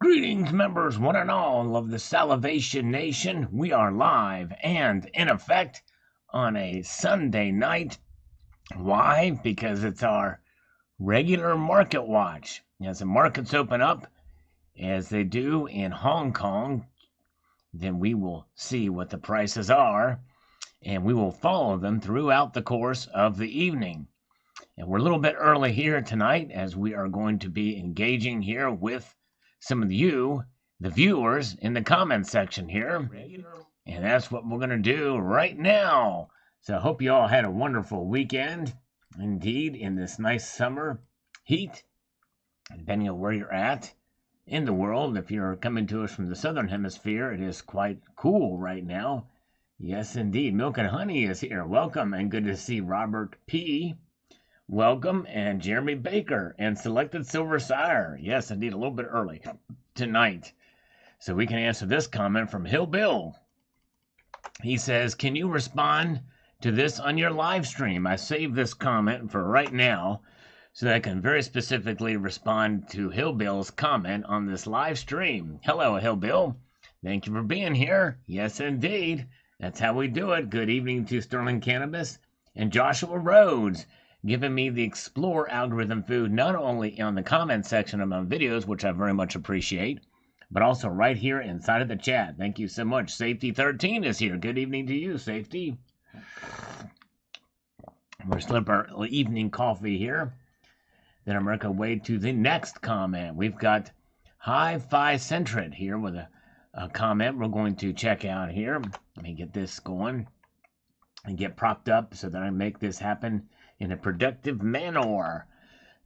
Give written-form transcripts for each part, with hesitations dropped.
Greetings, members, one and all of the Salivation Nation. We are live and in effect on a Sunday night. Why? Because it's our regular market watch. As the markets open up, as they do in Hong Kong, then we will see what the prices are, and we will follow them throughout the course of the evening. And we're a little bit early here tonight, as we are going to be engaging here with some of you, the viewers, in the comment section here. And that's what we're going to do right now. So I hope you all had a wonderful weekend, indeed, in this nice summer heat, depending on where you're at in the world. If you're coming to us from the southern hemisphere, it is quite cool right now. Yes, indeed. Milk and Honey is here. Welcome, and good to see Robert P. Welcome, and Jeremy Baker, and Selected Silver Sire. Yes, indeed, a little bit early tonight. So we can answer this comment from Hill Bill. He says, can you respond to this on your live stream? I saved this comment for right now so that I can very specifically respond to Hill Bill's comment on this live stream. Hello, Hill Bill. Thank you for being here. Yes, indeed. That's how we do it. Good evening to Sterling Cannabis and Joshua Rhodes, giving me the Explore algorithm food, not only on the comment section of my videos, which I very much appreciate, but also right here inside of the chat. Thank you so much. Safety13 is here. Good evening to you, Safety. We're slipping our evening coffee here. Then I'm working way to the next comment. We've got Hi-Fi Centred here with a comment we're going to check out here. Let me get this going and get propped up so that I make this happen in a productive manner.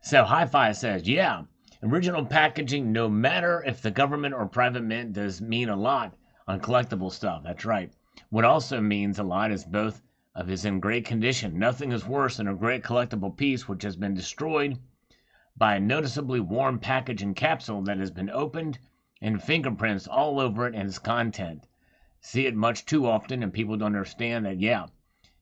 So Hi-Fi says, yeah, original packaging, no matter if the government or private mint, does mean a lot on collectible stuff. That's right. What also means a lot is both of is in great condition. Nothing is worse than a great collectible piece which has been destroyed by a noticeably worn package and capsule that has been opened and fingerprints all over it and its content. See it much too often, and people don't understand that, yeah,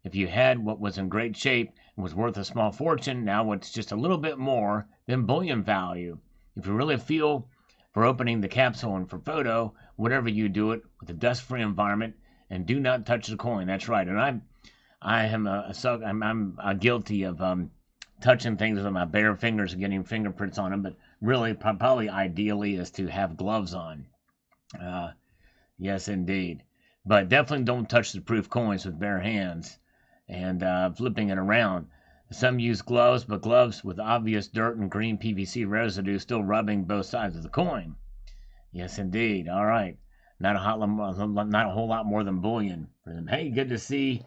if you had what was in great shape and was worth a small fortune, now it's just a little bit more than bullion value. If you really feel for opening the capsule and for photo, whatever you do it with a dust-free environment, and do not touch the coin. That's right. And I'm guilty of touching things with my bare fingers and getting fingerprints on them, but really, probably ideally is to have gloves on. Yes, indeed. But definitely don't touch the proof coins with bare hands and flipping it around. Some use gloves, but gloves with obvious dirt and green PVC residue still rubbing both sides of the coin. Yes, indeed. All right. Not a whole lot more than bullion for them. Hey, good to see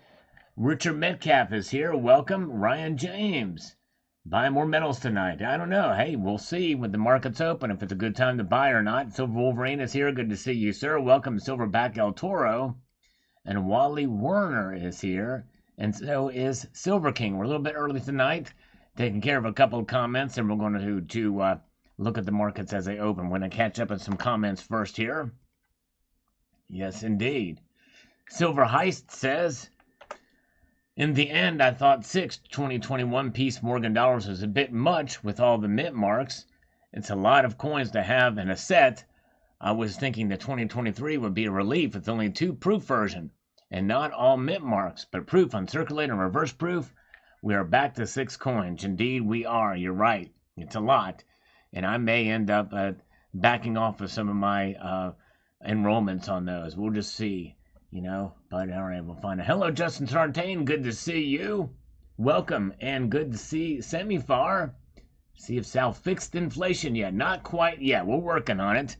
Richard Metcalf is here. Welcome. Ryan James. Buy more metals tonight. I don't know. Hey, we'll see when the market's open if it's a good time to buy or not. Silver Wolverine is here. Good to see you, sir. Welcome, Silverback El Toro. And Wally Werner is here. And so is Silver King. We're a little bit early tonight, taking care of a couple of comments, and we're going to look at the markets as they open. We're going to catch up on some comments first here. Yes, indeed. Silver Heist says, in the end, I thought 6 2021 piece Morgan dollars was a bit much with all the mint marks. It's a lot of coins to have in a set. I was thinking that 2023 would be a relief with only 2 proof version and not all mint marks, but proof on circulator and reverse proof. We are back to 6 coins. Indeed, we are. You're right. It's a lot. And I may end up backing off of some of my enrollments on those. We'll just see. But all right, we'll find out. Hello, Justin Sartain. Good to see you. Welcome, and good to see Semifar. See if Sal fixed inflation yet. Not quite yet. We're working on it.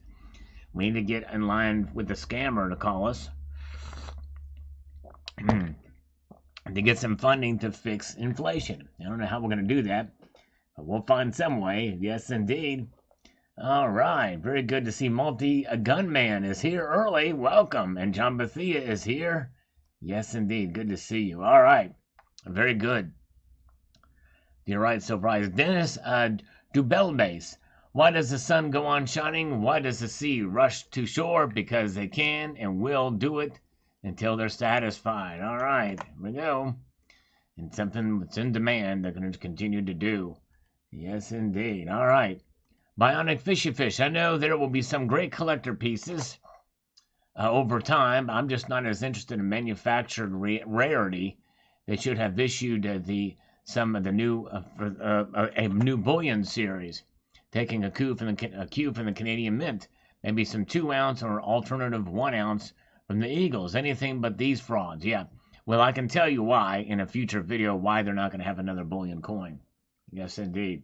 We need to get in line with the scammer to call us to get some funding to fix inflation. I don't know how we're going to do that, but we'll find some way. Yes, indeed. All right, very good to see Gunman is here early. Welcome. And John Bethia is here. Yes, indeed. Good to see you. All right, very good. You're right, surprise. Dennis Dubelbase. Why does the sun go on shining? Why does the sea rush to shore? Because they can and will do it until they're satisfied. All right, here we go. And something that's in demand they're going to continue to do. Yes, indeed. All right. Bionic Fishy Fish. I know there will be some great collector pieces over time. I'm just not as interested in manufactured rarity. They should have issued some of the new a new bullion series, taking a cube from the Canadian Mint, maybe some 2-ounce or alternative 1-ounce from the Eagles. Anything but these frauds. Yeah. Well, I can tell you why in a future video why they're not going to have another bullion coin. Yes, indeed.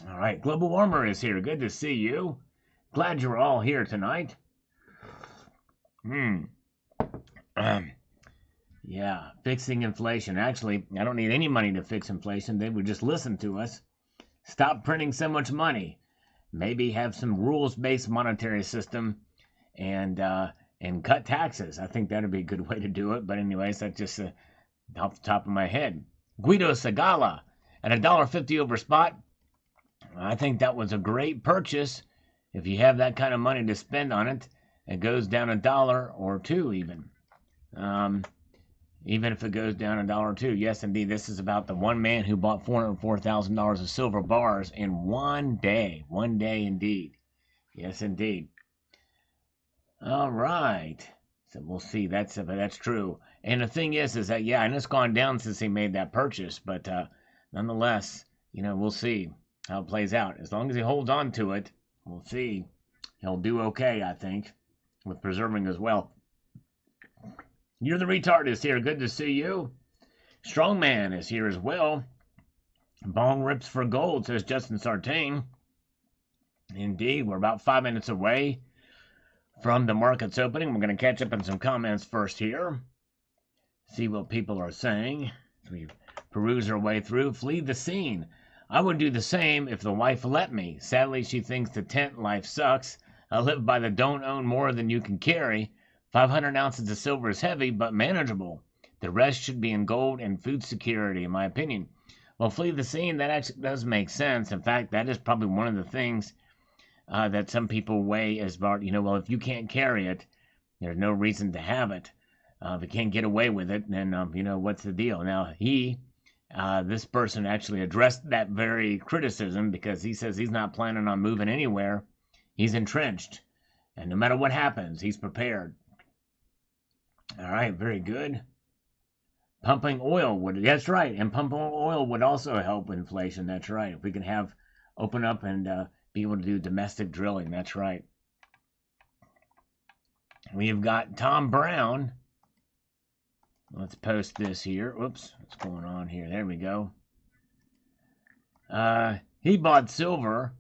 All right, Global Warmer is here. Good to see you. Glad you're all here tonight. Yeah, fixing inflation. Actually, I don't need any money to fix inflation. They would just listen to us. Stop printing so much money. Maybe have some rules-based monetary system and cut taxes. I think that'd be a good way to do it. But anyways, that's just off the top of my head. Guido Sagala at $1.50 over spot. I think that was a great purchase. If you have that kind of money to spend on it, it goes down $1 or $2 even. Even if it goes down $1 or $2. Yes, indeed. This is about the one man who bought $404,000 of silver bars in one day. One day indeed. Yes, indeed. All right. So we'll see. That's true. And the thing is that, yeah, and it's gone down since he made that purchase. But nonetheless, we'll see how it plays out. As long as he holds on to it, we'll see. He'll do okay, I think, with preserving his wealth. You're the Retard is here. Good to see you. Strongman is here as well. Bong rips for gold, says Justin Sartain. Indeed, we're about 5 minutes away from the market's opening. We're going to catch up on some comments first here. See what people are saying. As we peruse our way through. Flee the scene. I would do the same if the wife let me. Sadly, she thinks the tent life sucks. I live by the don't own more than you can carry. 500 ounces of silver is heavy, but manageable. The rest should be in gold and food security, in my opinion. Well, flee the scene, that actually does make sense. In fact, that is probably one of the things that some people weigh as, well, if you can't carry it, there's no reason to have it. If you can't get away with it, then, what's the deal? Now, this person actually addressed that very criticism because he says he's not planning on moving anywhere. He's entrenched. And no matter what happens, he's prepared. All right, very good. Pumping oil that's right. And pumping oil would also help inflation. That's right. If we can open up and be able to do domestic drilling. That's right. We've got Tom Brown. Let's post this here. Whoops, what's going on here? There we go. He bought silver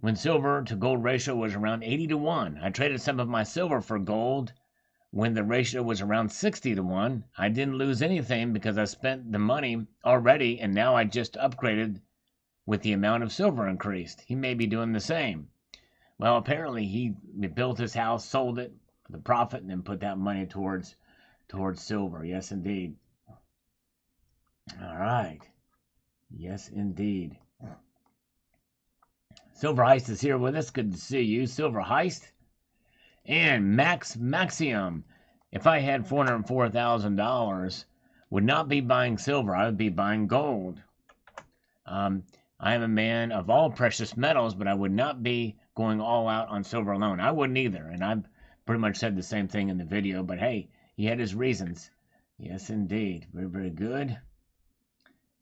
when silver to gold ratio was around 80-1. I traded some of my silver for gold when the ratio was around 60-1. I didn't lose anything because I spent the money already, and now I just upgraded with the amount of silver increased. He may be doing the same. Well, apparently he built his house, sold it for the profit, and then put that money towards silver. Yes, indeed. All right. Yes, indeed. Silver Heist is here with us. Good to see you, Silver Heist. And Maxium. If I had $404,000, would not be buying silver. I would be buying gold. I am a man of all precious metals, but I would not be going all out on silver alone. I wouldn't either. And I've pretty much said the same thing in the video. But hey, he had his reasons. Yes, indeed. Very, very good.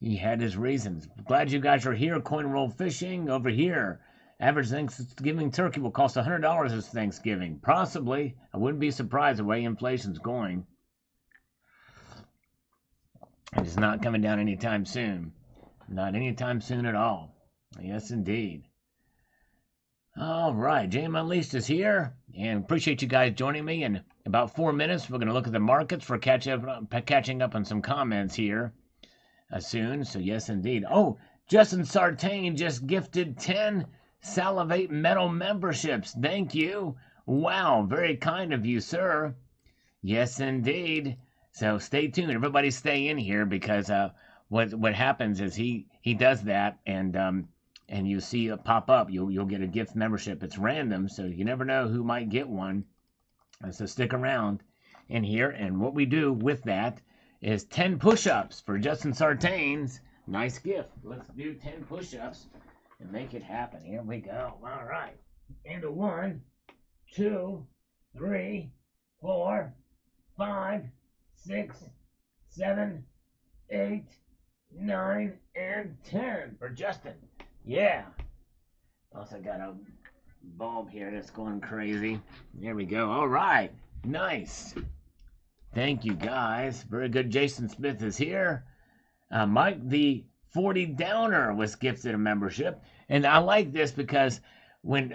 He had his reasons. Glad you guys are here. Coin Roll Fishing over here. Average Thanksgiving turkey will cost $100 this Thanksgiving. Possibly. I wouldn't be surprised the way inflation's going. It's not coming down anytime soon. Not anytime soon at all. Yes, indeed. All right. JM Unleashed is here. And appreciate you guys joining me. In about 4 minutes, we're going to look at the markets for catching up on some comments here soon. So, yes, indeed. Oh, Justin Sartain just gifted 10 Salivate Metal memberships. Thank you. Wow, very kind of you, sir. Yes, indeed. So stay tuned. Everybody stay in here because what happens is he does that and you see it pop up. You'll get a gift membership. It's random, so you never know who might get one. So stick around in here. And what we do with that is 10 push-ups for Justin Sartain's nice gift. Let's do 10 push-ups. and make it happen. Here we go. All right. Into 1, 2, 3, 4, 5, 6, 7, 8, 9, and 10 for Justin. Yeah. Also got a bulb here that's going crazy. There we go. All right. Nice. Thank you, guys. Very good. Jason Smith is here. Mike, the 40 Downer, was gifted a membership. And I like this because when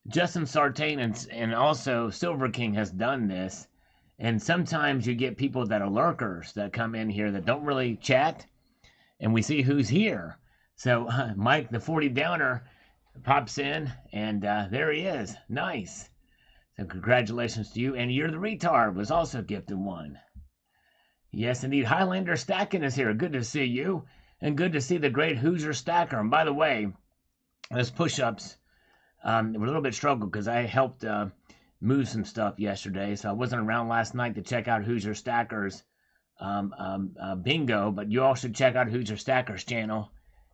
Justin Sartain and also Silver King has done this, and sometimes you get people that are lurkers that come in here that don't really chat, and we see who's here. So Mike, the 40 Downer, pops in, and there he is. Nice. So congratulations to you. And You're the Retard was also gifted one. Yes, indeed. Highlander Stacking is here. Good to see you. And good to see the great Hoosier Stacker. And by the way, those push-ups were a little bit struggled because I helped move some stuff yesterday. So I wasn't around last night to check out Hoosier Stacker's bingo. But you all should check out Hoosier Stacker's channel.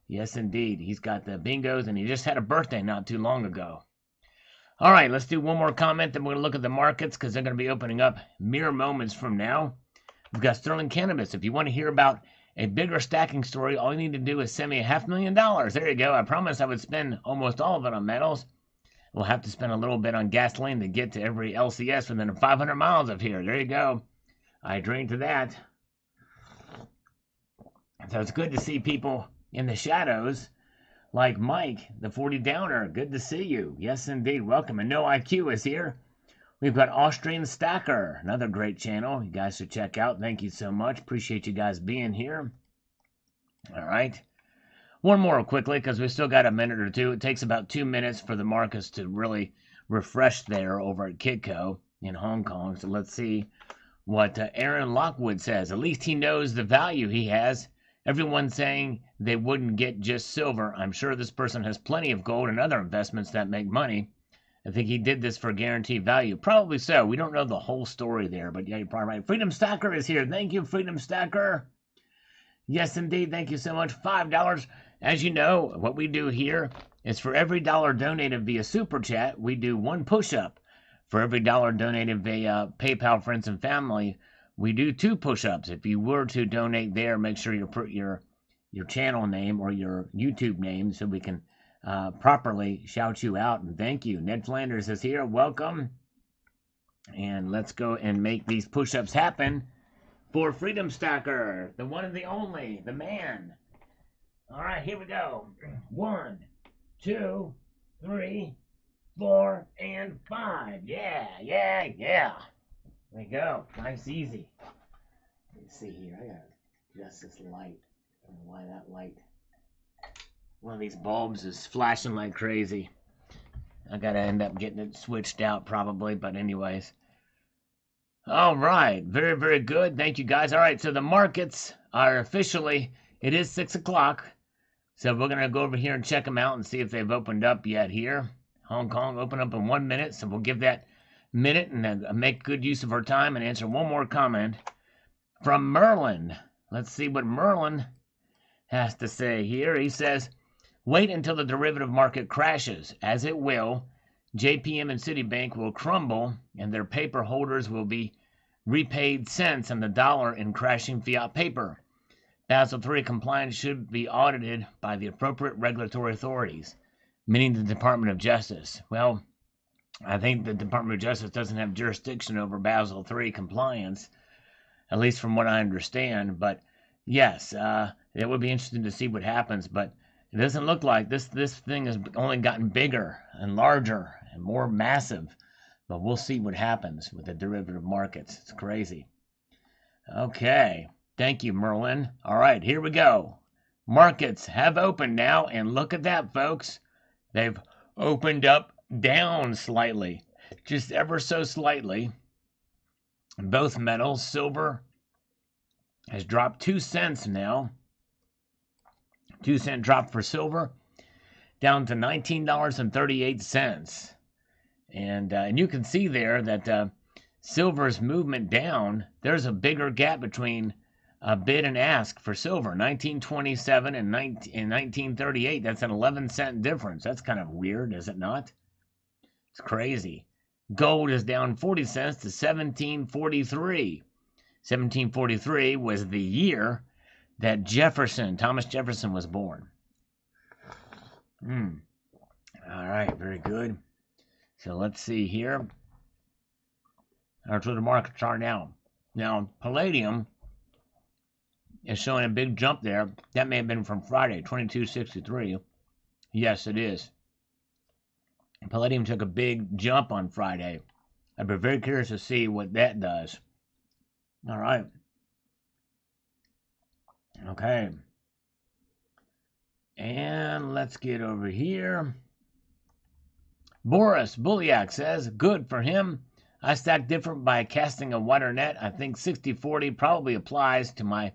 Yes, indeed. He's got the bingos, and he just had a birthday not too long ago. All right, let's do one more comment, then we're going to look at the markets because they're going to be opening up mere moments from now. We've got Sterling Cannabis. If you want to hear about a bigger stacking story, all you need to do is send me $500,000. There you go. I promised I would spend almost all of it on metals. We'll have to spend a little bit on gasoline to get to every LCS within 500 miles of here. There you go. I drink to that. So it's good to see people in the shadows like Mike, the 40 Downer. Good to see you. Yes, indeed. Welcome. And No IQ is here. We've got Austrian Stacker, another great channel you guys should check out. Thank you so much. Appreciate you guys being here. All right. One more quickly because we still got a minute or two. It takes about 2 minutes for the markets to really refresh there over at Kitco in Hong Kong. So let's see what Aaron Lockwood says. At least he knows the value he has. Everyone's saying they wouldn't get just silver. I'm sure this person has plenty of gold and other investments that make money. I think he did this for guaranteed value. Probably so. We don't know the whole story there, but yeah, you're probably right. Freedom Stacker is here. Thank you, Freedom Stacker. Yes, indeed. Thank you so much. $5. As you know, what we do here is for every dollar donated via Super Chat, we do one push-up. For every dollar donated via PayPal, Friends, and Family, we do 2 push-ups. If you were to donate there, make sure you put your channel name or your YouTube name so we can properly shout you out and thank you. Ned Flanders is here. Welcome. And let's go and make these push-ups happen for Freedom Stacker, the one and the only, the man. All right, here we go. 1, 2, 3, 4, and 5. Yeah. There we go. Nice, easy. Let's see here. I got just this light. I don't know why that light. One of these bulbs is flashing like crazy. I gotta end up getting it switched out probably, but anyways. All right. Very, very good. Thank you, guys. All right, so the markets are officially, it is 6 o'clock. So we're going to go over here and check them out and see if they've opened up yet here. Hong Kong open up in 1 minute, so we'll give that minute and then make good use of our time and answer one more comment from Merlin. Let's see what Merlin has to say here. He says, wait until the derivative market crashes, as it will. JPM and Citibank will crumble, and their paper holders will be repaid cents on the dollar in crashing fiat paper. Basel III compliance should be audited by the appropriate regulatory authorities, meaning the Department of Justice. Well, I think the Department of Justice doesn't have jurisdiction over Basel III compliance, at least from what I understand. But yes, it would be interesting to see what happens. But it doesn't look like this thing has only gotten bigger and larger and more massive. But we'll see what happens with the derivative markets. It's crazy. Okay. Thank you, Merlin. All right, here we go. Markets have opened now, and look at that, folks. They've opened up down slightly, just ever so slightly. Both metals, silver has dropped 2 cents now. 2-cent drop for silver, down to $19.38. And you can see there that silver's movement down, there's a bigger gap between bid and ask for silver, 1927 and 1938. That's an 11-cent difference. That's kind of weird, is it not? It's crazy. Gold is down 40 cents to 1743. 1743 was the year that Thomas Jefferson was born. All right, very good. So let's see here. That's where the markets are now. Now, palladium is showing a big jump there. That may have been from Friday, 2263. Yes, it is. Palladium took a big jump on Friday. I'd be very curious to see what that does. All right. Okay. And let's get over here. Boris Bulyak says, good for him. I stack different by casting a wider net. I think 60-40 probably applies to my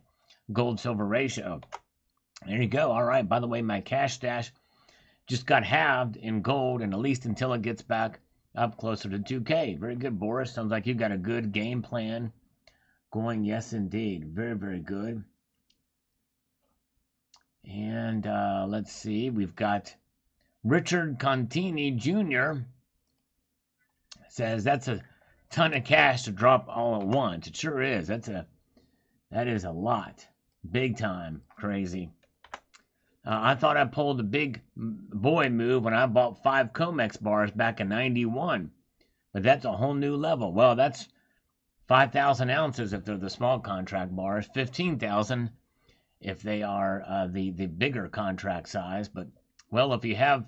gold-silver ratio. There you go. All right. By the way, my cash stash just got halved in gold, and at least until it gets back up closer to 2K. Very good, Boris. Sounds like you got a good game plan going. Yes, indeed. Very, very good. And let's see. We've got Richard Contini Jr. says that's a ton of cash to drop all at once. It sure is. That is a lot. Big time. Crazy. I thought I pulled a big boy move when I bought 5 COMEX bars back in 91. But that's a whole new level. Well, that's 5,000 ounces if they're the small contract bars. 15,000 if they are the bigger contract size. But, well, if you have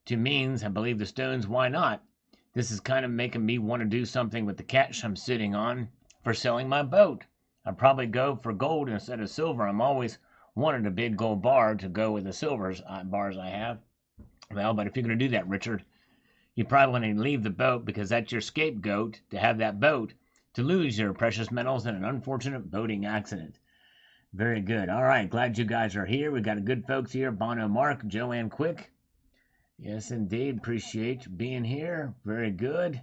two means, I believe the stones, why not? This is kind of making me want to do something with the cash I'm sitting on for selling my boat. I'd probably go for gold instead of silver. I'm always wanted a big gold bar to go with the silver bars I have. Well, but if you're going to do that, Richard, you probably want to leave the boat because that's your scapegoat to have that boat to lose your precious metals in an unfortunate boating accident. Very good. All right. Glad you guys are here. We got a good folks here. Bono Mark, Joanne Quick. Yes, indeed. Appreciate you being here. Very good.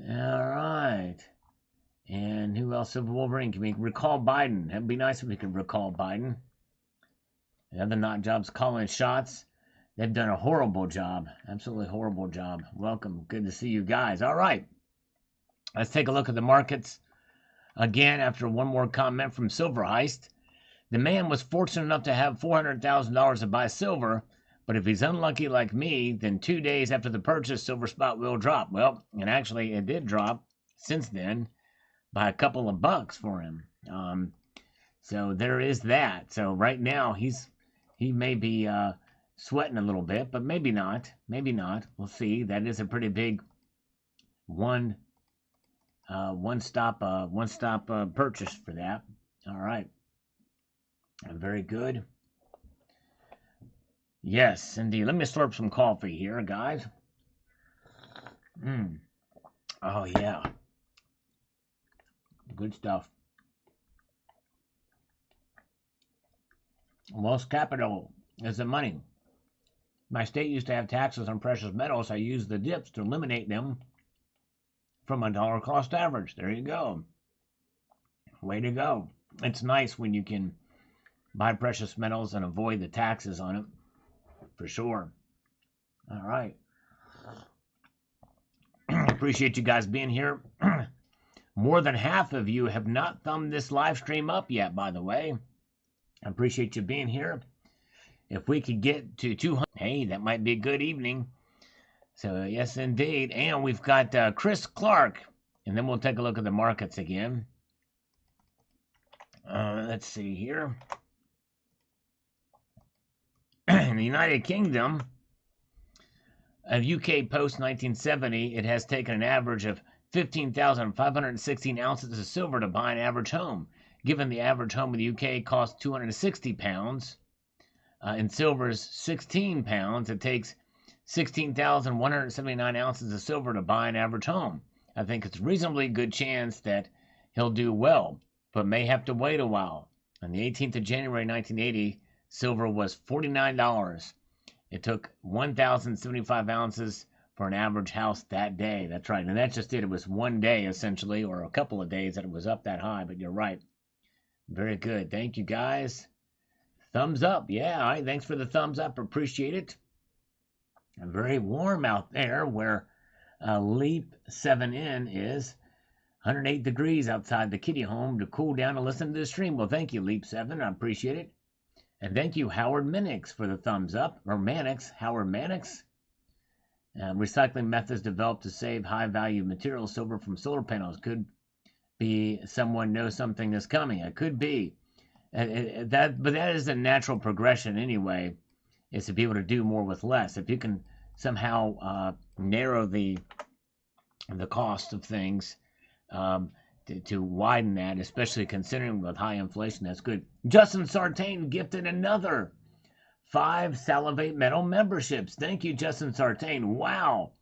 All right. And who else? Silver Wolverine. Can we recall Biden? That'd be nice if we could recall Biden. The other not jobs calling shots. They've done a horrible job. Absolutely horrible job. Welcome. Good to see you guys. All right. Let's take a look at the markets. Again, after one more comment from Silver Heist. The man was fortunate enough to have $400,000 to buy silver, but if he's unlucky like me, then 2 days after the purchase, silver spot will drop. Well, and actually it did drop since then by a couple of bucks for him. So there is that. So right now he may be sweating a little bit, but maybe not. Maybe not. We'll see. That is a pretty big one stop purchase for that. All right. Very good. Yes, indeed. Let me slurp some coffee here, guys. Oh, yeah. Good stuff. Wealth capital is the money. My state used to have taxes on precious metals. I used the dips to eliminate them from a dollar cost average. There you go. Way to go. It's nice when you can buy precious metals and avoid the taxes on it. For sure. All right. Appreciate you guys being here. More than half of you have not thumbed this live stream up yet, by the way. I appreciate you being here. If we could get to 200, hey, that might be a good evening. So, yes, indeed. And we've got Chris Clark. And then we'll take a look at the markets again. Let's see here. In the United Kingdom, of UK post 1970, it has taken an average of 15,516 ounces of silver to buy an average home. Given the average home in the UK costs £260, and silver's £16, it takes 16,179 ounces of silver to buy an average home. I think it's a reasonably good chance that he'll do well, but may have to wait a while. On the 18th of January 1980, silver was $49. It took 1,075 ounces for an average house that day. That's right. And that's just it. It was one day, essentially, or a couple of days that it was up that high. But you're right. Very good. Thank you, guys. Thumbs up. Yeah, all right. Thanks for the thumbs up. Appreciate it. Very warm out there where Leap 7N is. 108 degrees outside the kitty home to cool down and listen to the stream. Well, thank you, Leap 7. I appreciate it. And thank you, Howard Minix, for the thumbs up. Or Mannix. Howard Mannix. Recycling methods developed to save high-value materials, silver from solar panels. Could be someone knows something is coming. It could be. But that is a natural progression anyway, is to be able to do more with less. If you can somehow narrow the cost of things, to widen that, especially considering with high inflation, that's good. Justin Sartain gifted another 5 Salivate Metal memberships. Thank you, Justin Sartain. Wow.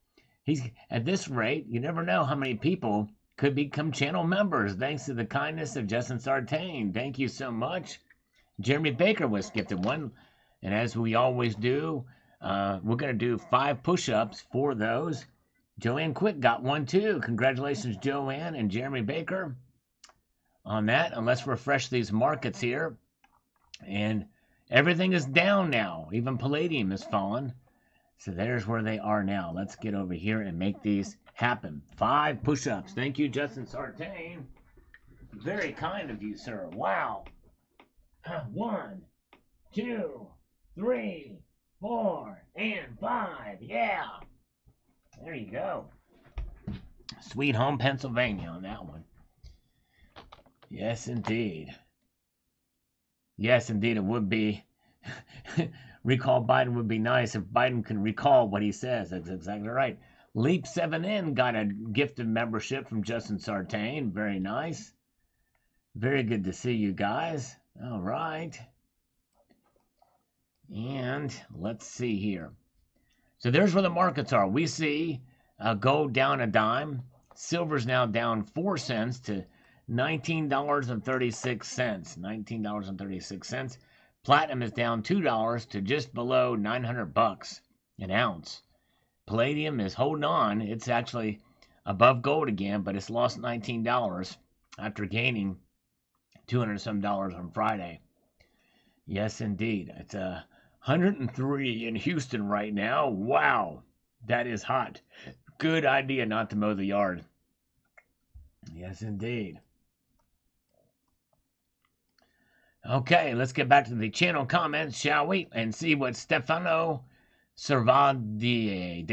He's at this rate, you never know how many people could become channel members thanks to the kindness of Justin Sartain. Thank you so much. Jeremy Baker was gifted one. And as we always do, we're going to do 5 push-ups for those. Joanne Quick got one too. Congratulations, Joanne and Jeremy Baker on that. And let's refresh these markets here. And everything is down now. Even palladium has fallen. So there's where they are now. Let's get over here and make these happen. 5 push-ups. Thank you, Justin Sartain. Very kind of you, sir. Wow. 1, 2, 3, 4, and 5. Yeah. There you go. Sweet home Pennsylvania on that one. Yes, indeed. Yes, indeed, it would be. Recall Biden would be nice if Biden can recall what he says. That's exactly right. Leap 7N got a gifted membership from Justin Sartain. Very nice. Very good to see you guys. All right. And let's see here. So there's where the markets are. We see gold down a dime. Silver's now down 4 cents to $19.36. $19.36. Platinum is down $2 to just below $900 an ounce. Palladium is holding on. It's actually above gold again, but it's lost $19 after gaining $200 some on Friday. Yes, indeed. It's 103 in Houston right now. Wow, that is hot. Good idea not to mow the yard. Yes, indeed. Okay, let's get back to the channel comments, shall we? And see what Stefano Servadier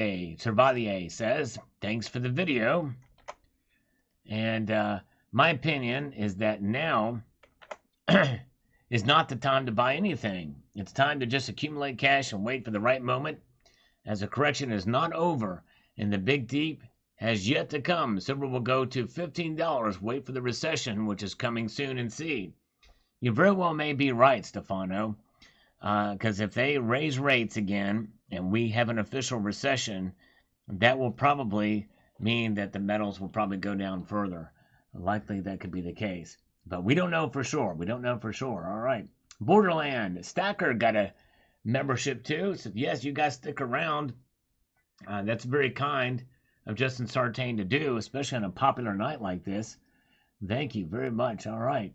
says. Thanks for the video. And my opinion is that now is not the time to buy anything. It's time to just accumulate cash and wait for the right moment, as the correction is not over and the big deep has yet to come. Silver will go to $15. Wait for the recession, which is coming soon, and see. You very well may be right, Stefano, because if they raise rates again and we have an official recession, that will probably mean that the metals will probably go down further. Likely that could be the case. But we don't know for sure. We don't know for sure. All right. Borderland. Stacker got a membership too. So yes, you guys stick around. That's very kind of Justin Sartain to do, especially on a popular night like this. Thank you very much. All right.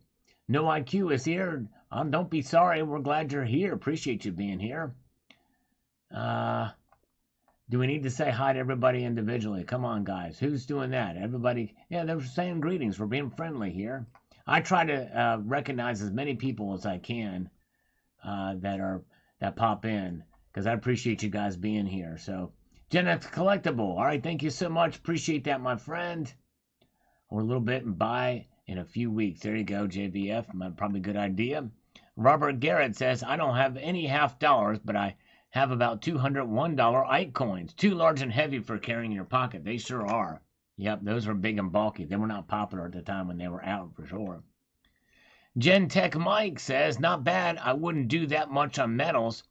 No IQ is here. Don't be sorry. We're glad you're here. Appreciate you being here. Do we need to say hi to everybody individually? Come on, guys. Who's doing that? Everybody. Yeah, they're saying greetings. We're being friendly here. I try to recognize as many people as I can that pop in, because I appreciate you guys being here. So, Jenna Collectible. All right, thank you so much. Appreciate that, my friend. Or a little bit and buy in a few weeks. There you go, JBF. Probably a good idea. Robert Garrett says, I don't have any half dollars, but I have about $201 Ike coins. Too large and heavy for carrying in your pocket. They sure are. Yep, those were big and bulky. They were not popular at the time when they were out, for sure. Gen Tech Mike says, not bad. I wouldn't do that much on metals.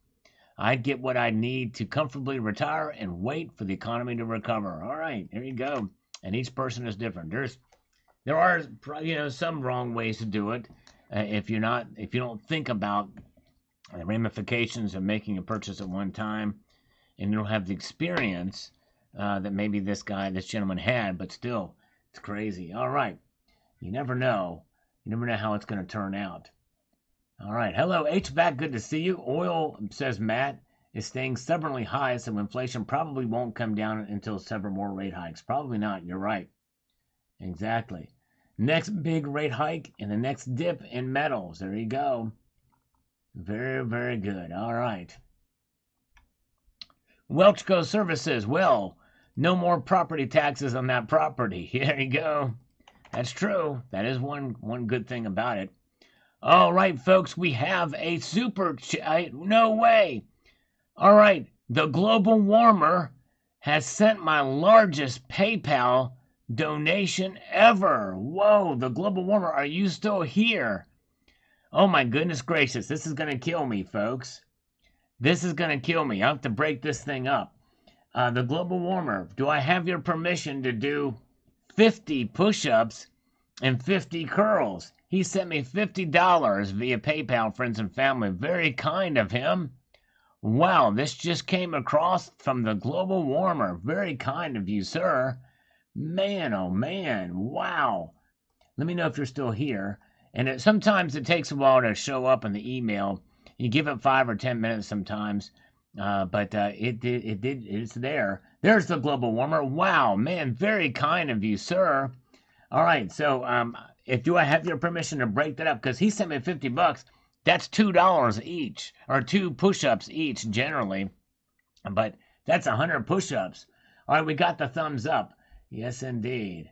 I'd get what I need to comfortably retire and wait for the economy to recover. All right, there you go. And each person is different. There are, some wrong ways to do it. If you don't think about the ramifications of making a purchase at one time, and you don't have the experience that maybe this gentleman had, but still, it's crazy. All right, you never know. You never know how it's going to turn out. All right. Hello, HVAC. Good to see you. Oil, says Matt, is staying stubbornly high, so inflation probably won't come down until several more rate hikes. Probably not. You're right. Exactly. Next big rate hike and the next dip in metals. There you go. Very, very good. All right. Welchco Services. Well, no more property taxes on that property. There you go. That's true. That is one good thing about it. All right, folks, we have a super chat. No way. All right, the global warmer has sent my largest PayPal donation ever. Whoa, the global warmer, are you still here? Oh my goodness gracious, this is going to kill me, folks. This is going to kill me. I have to break this thing up. The global warmer, do I have your permission to do 50 push-ups and 50 curls? He sent me $50 via PayPal, friends and family. Very kind of him. Wow, this just came across from the global warmer. Very kind of you, sir. Man, oh man, wow. Let me know if you're still here. And sometimes it takes a while to show up in the email. You give it 5 or 10 minutes sometimes, but it's there. There's the global warmer. Wow, man, very kind of you, sir. All right, so do I have your permission to break that up? Because he sent me $50. That's $2 each, or 2 push-ups each generally. But that's 100 push-ups. All right, we got the thumbs up. Yes, indeed.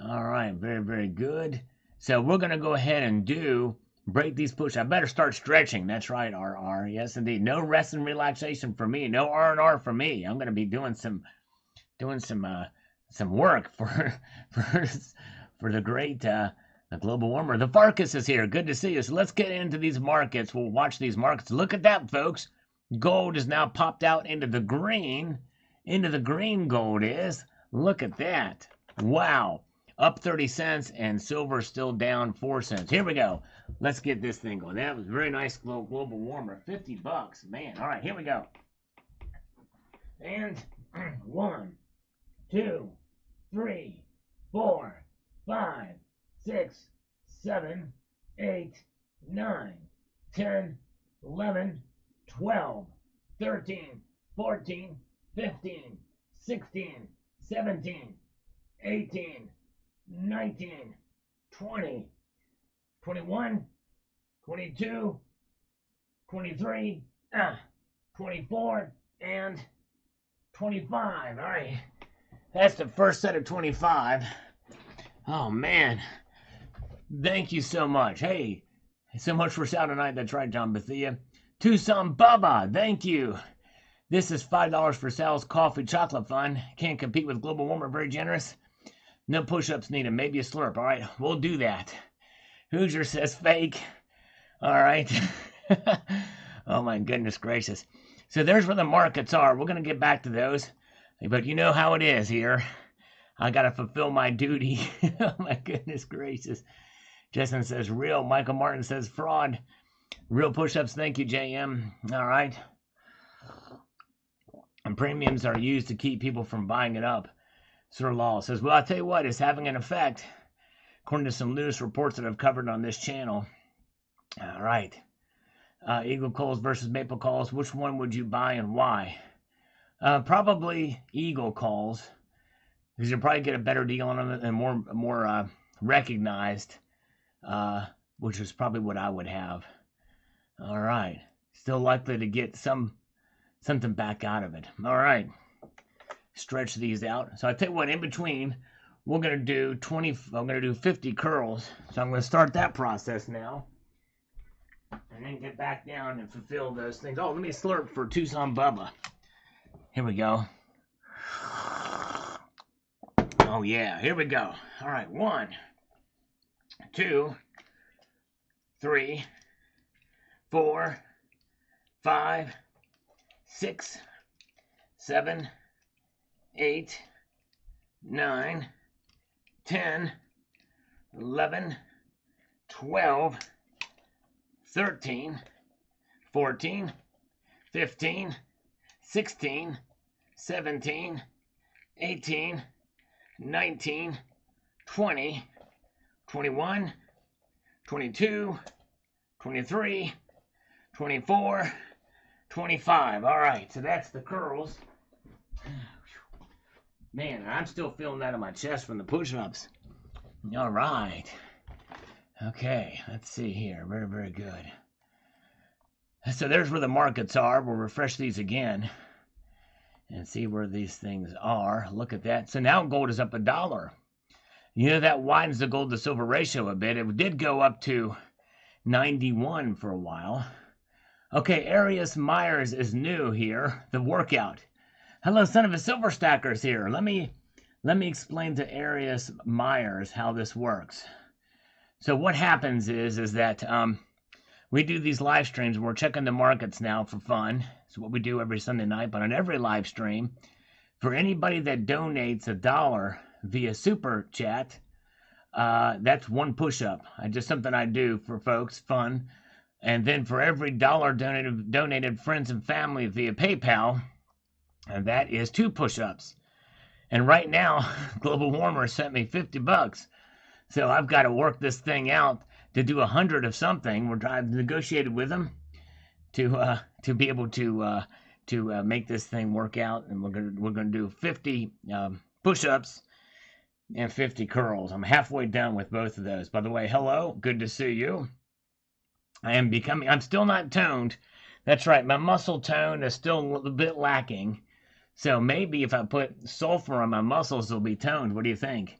All right, very, very good. So we're going to go ahead and break these push. I better start stretching. That's right, RR. Yes, indeed. No rest and relaxation for me. No R&R for me. I'm going to be doing some work for the great the global warmer. The Farkas is here. Good to see you. So let's get into these markets. We'll watch these markets. Look at that, folks. Gold is now popped out into the green. Into the green gold is. Look at that. Wow. Up 30 cents, and silver still down 4 cents. Here we go. Let's get this thing going. That was a very nice global warmer. $50. Man. All right, here we go. And 1, 2, 3, 4, 5, 6, 7, 8, 9, 10, 11, 12, 13, 14, 15, 16, 17, 18, 19, 20, 21, 22, 23, 24, and 25. All right. That's the first set of 25. Oh, man. Thank you so much. Hey, so much for Saturday night. That's right, John Bethia. Tucson Bubba, thank you. This is $5 for Sal's Coffee Chocolate Fund. Can't compete with global warmer. Very generous. No push-ups needed. Maybe a slurp. All right, we'll do that. Hoosier says fake. All right. Oh, my goodness gracious. So there's where the markets are. We're going to get back to those. But you know how it is here. I got to fulfill my duty. Oh, my goodness gracious. Justin says real. Michael Martin says fraud. Real push-ups. Thank you, JM. All right. And premiums are used to keep people from buying it up. Sir Law says, well, I'll tell you what, it's having an effect, according to some news reports that I've covered on this channel. All right. Eagle calls versus maple calls. Which one would you buy and why? Probably Eagle calls, because you'll probably get a better deal on them and more recognized, which is probably what I would have. All right. Still likely to get something back out of it. All right. Stretch these out. So I tell you what, in between, we're going to do 50 curls. So I'm going to start that process now. And then get back down and fulfill those things. Oh, let me slurp for Tucson Bubba. Here we go. Oh, yeah. Here we go. All right. 1, 2, 3, 4, 5, 6, 7, 8, 9, 10, 11, 12, 13, 14, 15, 16, 17, 18, 19, 20, 21, 22, 23, 24, 25. All right, so that's the curls. Man, I'm still feeling that in my chest from the push-ups. All right. Okay, let's see here. Very, very good. So there's where the markets are. We'll refresh these again and see where these things are. Look at that. So now gold is up $1. You know, that widens the gold to silver ratio a bit. It did go up to 91 for a while. Okay, Arius Myers is new here. The workout. Hello, son of a silver stackers here. Let me explain to Arius Myers how this works. So what happens is that we do these live streams. We're checking the markets now for fun. It's what we do every Sunday night. But on every live stream, for anybody that donates $1 via super chat, that's one push-up. Just something I do for folks, fun. And then for every dollar donated friends and family via PayPal, and that is 2 push-ups. And right now, Global Warmer sent me $50. So I've got to work this thing out to do 100 of something. I've negotiated with them to be able to make this thing work out, and we're gonna do 50 push-ups and 50 curls. I'm halfway done with both of those. By the way, hello, good to see you. I'm still not toned. That's right, my muscle tone is still a little bit lacking. So maybe if I put sulfur on my muscles, they'll be toned. What do you think?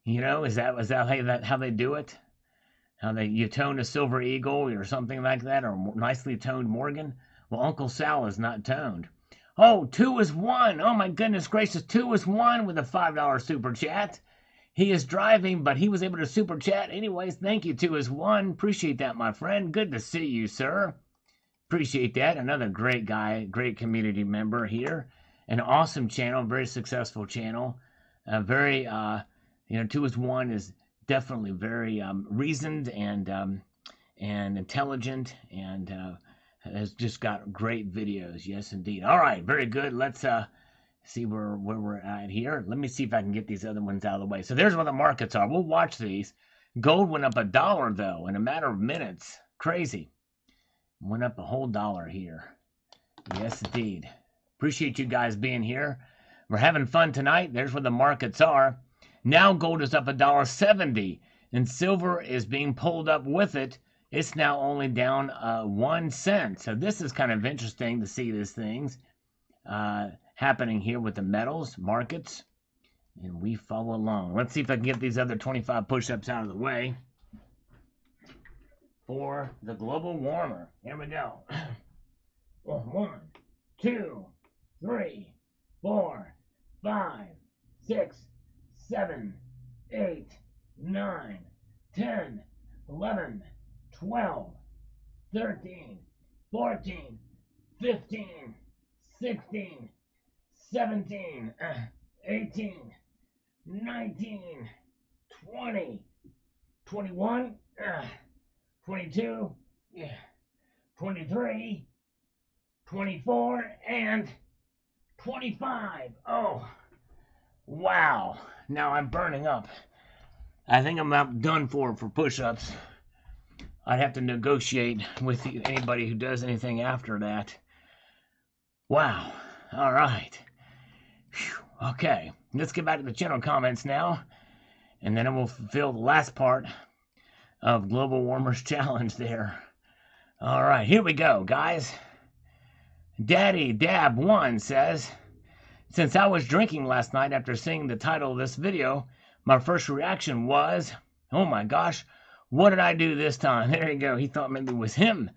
You know, is that how they do it? You tone a silver eagle or something like that, or nicely toned Morgan? Well, Uncle Sal is not toned. Oh, 2 is 1. Oh my goodness gracious, 2 is 1 with a $5 super chat. He is driving, but he was able to super chat. Anyways, thank you, 2 is 1. Appreciate that, my friend. Good to see you, sir. Appreciate that. Another great guy, great community member here. An awesome channel, very successful channel. 2 is 1 is definitely very reasoned and intelligent, and has just got great videos. Yes, indeed. All right, very good. Let's see where we're at here. Let me see if I can get these other ones out of the way. So there's where the markets are. We'll watch these. Gold went up $1 though in a matter of minutes. Crazy. Went up a whole $1 here. Yes, indeed. Appreciate you guys being here. We're having fun tonight. There's where the markets are. Now gold is up $1.70, and silver is being pulled up with it. It's now only down 1 cent. So this is kind of interesting to see these things happening here with the metals markets, and we follow along. Let's see if I can get these other 25 push-ups out of the way for the global warmer. Here we go. 1, 2, 3, 4, 5, 6, 7, 8, 9, 10, 11, 12, 13, 14, 15, 16, 17, 18, 19, 20, 21, 22, 23, 24, and 25. Oh, wow. Now I'm burning up. I think I'm about done for push-ups. I'd have to negotiate with anybody who does anything after that. Wow. All right. Whew. Okay. Let's get back to the channel comments now, and then we'll fulfill the last part of Global Warmer's challenge there. All right. Here we go, guys. Daddy Dab 1 says, since I was drinking last night after seeing the title of this video, my first reaction was, oh my gosh, what did I do this time? There you go. He thought maybe it was him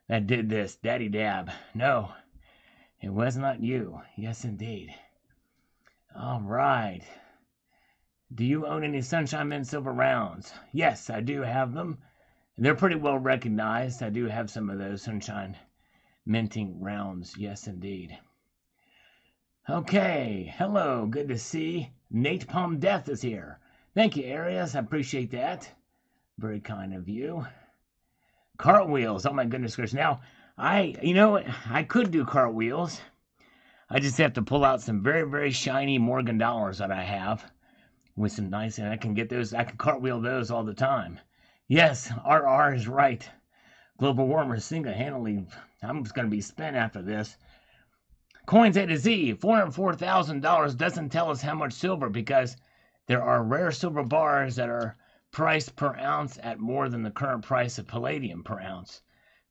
that did this. Daddy Dab. No, it was not you. Yes, indeed. All right. Do you own any Sunshine Mint silver rounds? Yes, I do have them. They're pretty well recognized. I do have some of those Sunshine Minting rounds. Yes, indeed. Okay. Hello. Good to see. Nate Palm Death is here. Thank you, Arias. I appreciate that. Very kind of you. Cartwheels. Oh my goodness gracious. Now, I could do cartwheels. I just have to pull out some very, very shiny Morgan dollars that I have with some nice, and I can get those. I can cartwheel those all the time. Yes, RR is right. Global warmer single-handedly. I'm just going to be spent after this. Coins A to Z, $404,000 doesn't tell us how much silver because there are rare silver bars that are priced per ounce at more than the current price of palladium per ounce.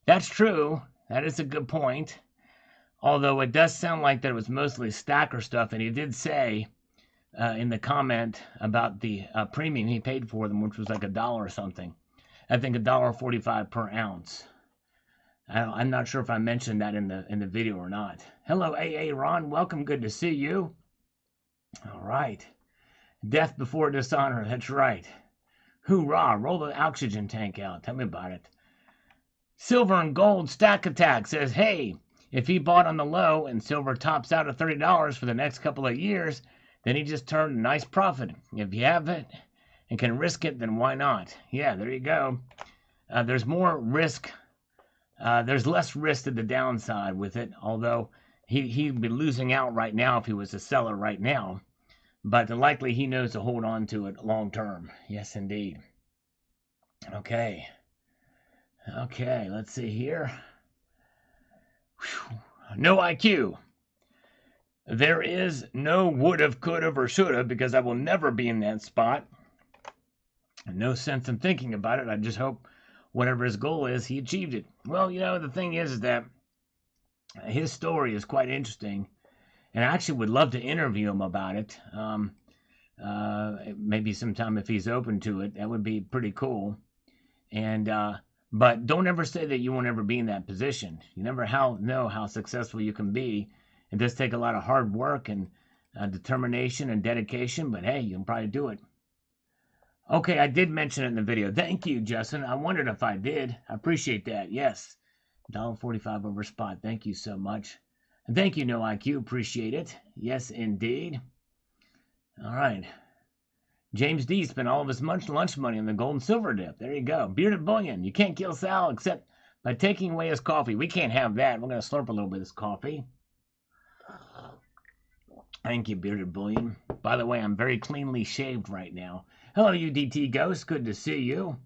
That's true. That is a good point. Although it does sound like that it was mostly stacker stuff, and he did say in the comment about the premium he paid for them, which was like $1 or something. I think $1.45 per ounce. I'm not sure if I mentioned that in the video or not. Hello, AA Ron. Welcome. Good to see you. All right. Death before dishonor. That's right. Hoorah. Roll the oxygen tank out. Tell me about it. Silver and Gold Stack Attack says, hey, if he bought on the low and silver tops out at $30 for the next couple of years, then he just turned a nice profit. If you have it and can risk it, then why not? Yeah, there you go. There's more risk. There's less risk to the downside with it, although he'd be losing out right now if he was a seller right now. But likely he knows to hold on to it long term. Yes, indeed. Okay. Okay, let's see here. Whew. No IQ. There is no would've, could've, or should've because I will never be in that spot. No sense in thinking about it. I just hope whatever his goal is, he achieved it. Well, you know, the thing is that his story is quite interesting, and I actually would love to interview him about it. Maybe sometime if he's open to it, that would be pretty cool. And but don't ever say that you won't ever be in that position. You never know how successful you can be. It does take a lot of hard work and determination and dedication, but hey, you can probably do it. Okay, I did mention it in the video. Thank you, Justin. I wondered if I did. I appreciate that. Yes. $1.45 over spot. Thank you so much. And thank you, No IQ. Appreciate it. Yes, indeed. All right. James D spent all of his lunch money on the gold and silver dip. There you go. Bearded Bullion. You can't kill Sal except by taking away his coffee. We can't have that. We're going to slurp a little bit of this coffee. Thank you, Bearded Bullion. By the way, I'm very cleanly shaved right now. Hello, UDT Ghost. Good to see you.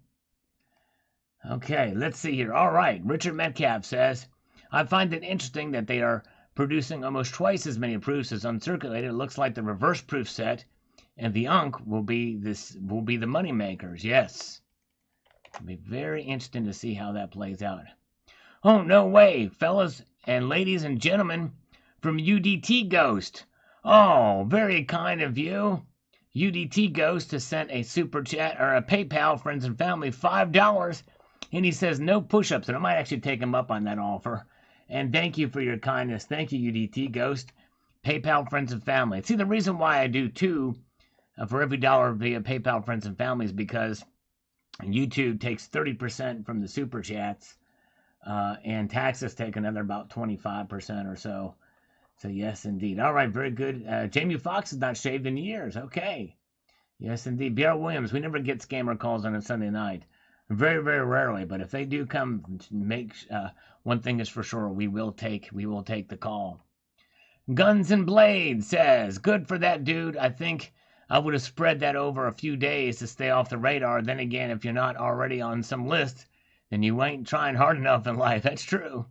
Okay, let's see here. All right. Richard Metcalf says, I find it interesting that they are producing almost twice as many proofs as uncirculated. It looks like the reverse proof set and the UNC will be the money makers. Yes. It'll be very interesting to see how that plays out. Oh, no way, fellas and ladies and gentlemen from UDT Ghost. Oh, very kind of you. UDT Ghost has sent a super chat or a PayPal, friends and family, $5. And he says no push-ups. And I might actually take him up on that offer. And thank you for your kindness. Thank you, UDT Ghost. PayPal, friends and family. See, the reason why I do two for every dollar via PayPal, friends and family is because YouTube takes 30% from the super chats. And taxes take another about 25% or so. So, yes, indeed. All right, very good. Jamie Foxx is not shaved in years. Okay. Yes, indeed. B.R. Williams, we never get scammer calls on a Sunday night. Very, very rarely. But if they do come, one thing is for sure, we will take the call. Guns and Blades says, good for that dude. I think I would have spread that over a few days to stay off the radar. Then again, if you're not already on some list, then you ain't trying hard enough in life. That's true.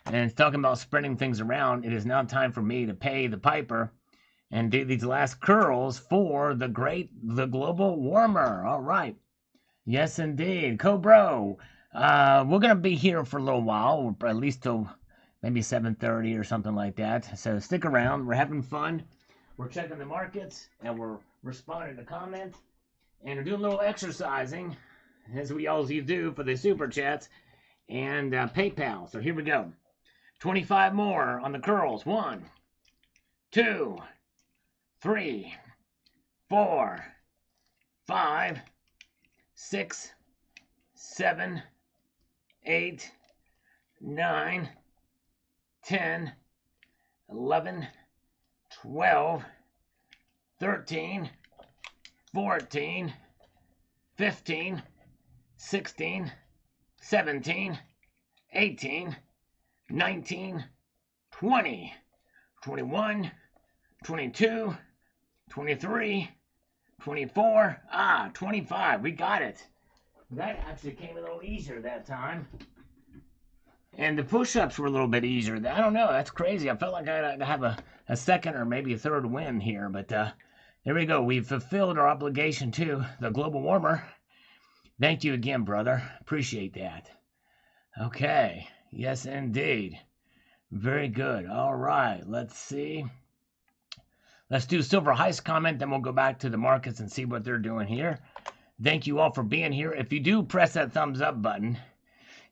And it's talking about spreading things around. It is now time for me to pay the piper and do these last curls for the global warmer. All right. Yes, indeed. Cobro, we're going to be here for a little while, at least till maybe 7:30 or something like that. So stick around. We're having fun. We're checking the markets, and we're responding to comments, and we're doing a little exercising, as we always do for the super chats and PayPal. So here we go. 25 more on the curls. 1, 2, 3, 4, 5, 6, 7, 8, 9, 10, 11, 12, 13, 14, 15, 16, 17, 18, 19, 20, 21, 22, 23, 24, 25. We got it. That actually came a little easier that time. And the push-ups were a little bit easier. I don't know. That's crazy. I felt like I have a second or maybe a third win here. But there we go. We've fulfilled our obligation to the global warmer. Thank you again, brother. Appreciate that. Okay. Yes, indeed. Very good. All right. Let's see. Let's do Silver Heist comment. Then we'll go back to the markets and see what they're doing here. Thank you all for being here. If you do press that thumbs up button,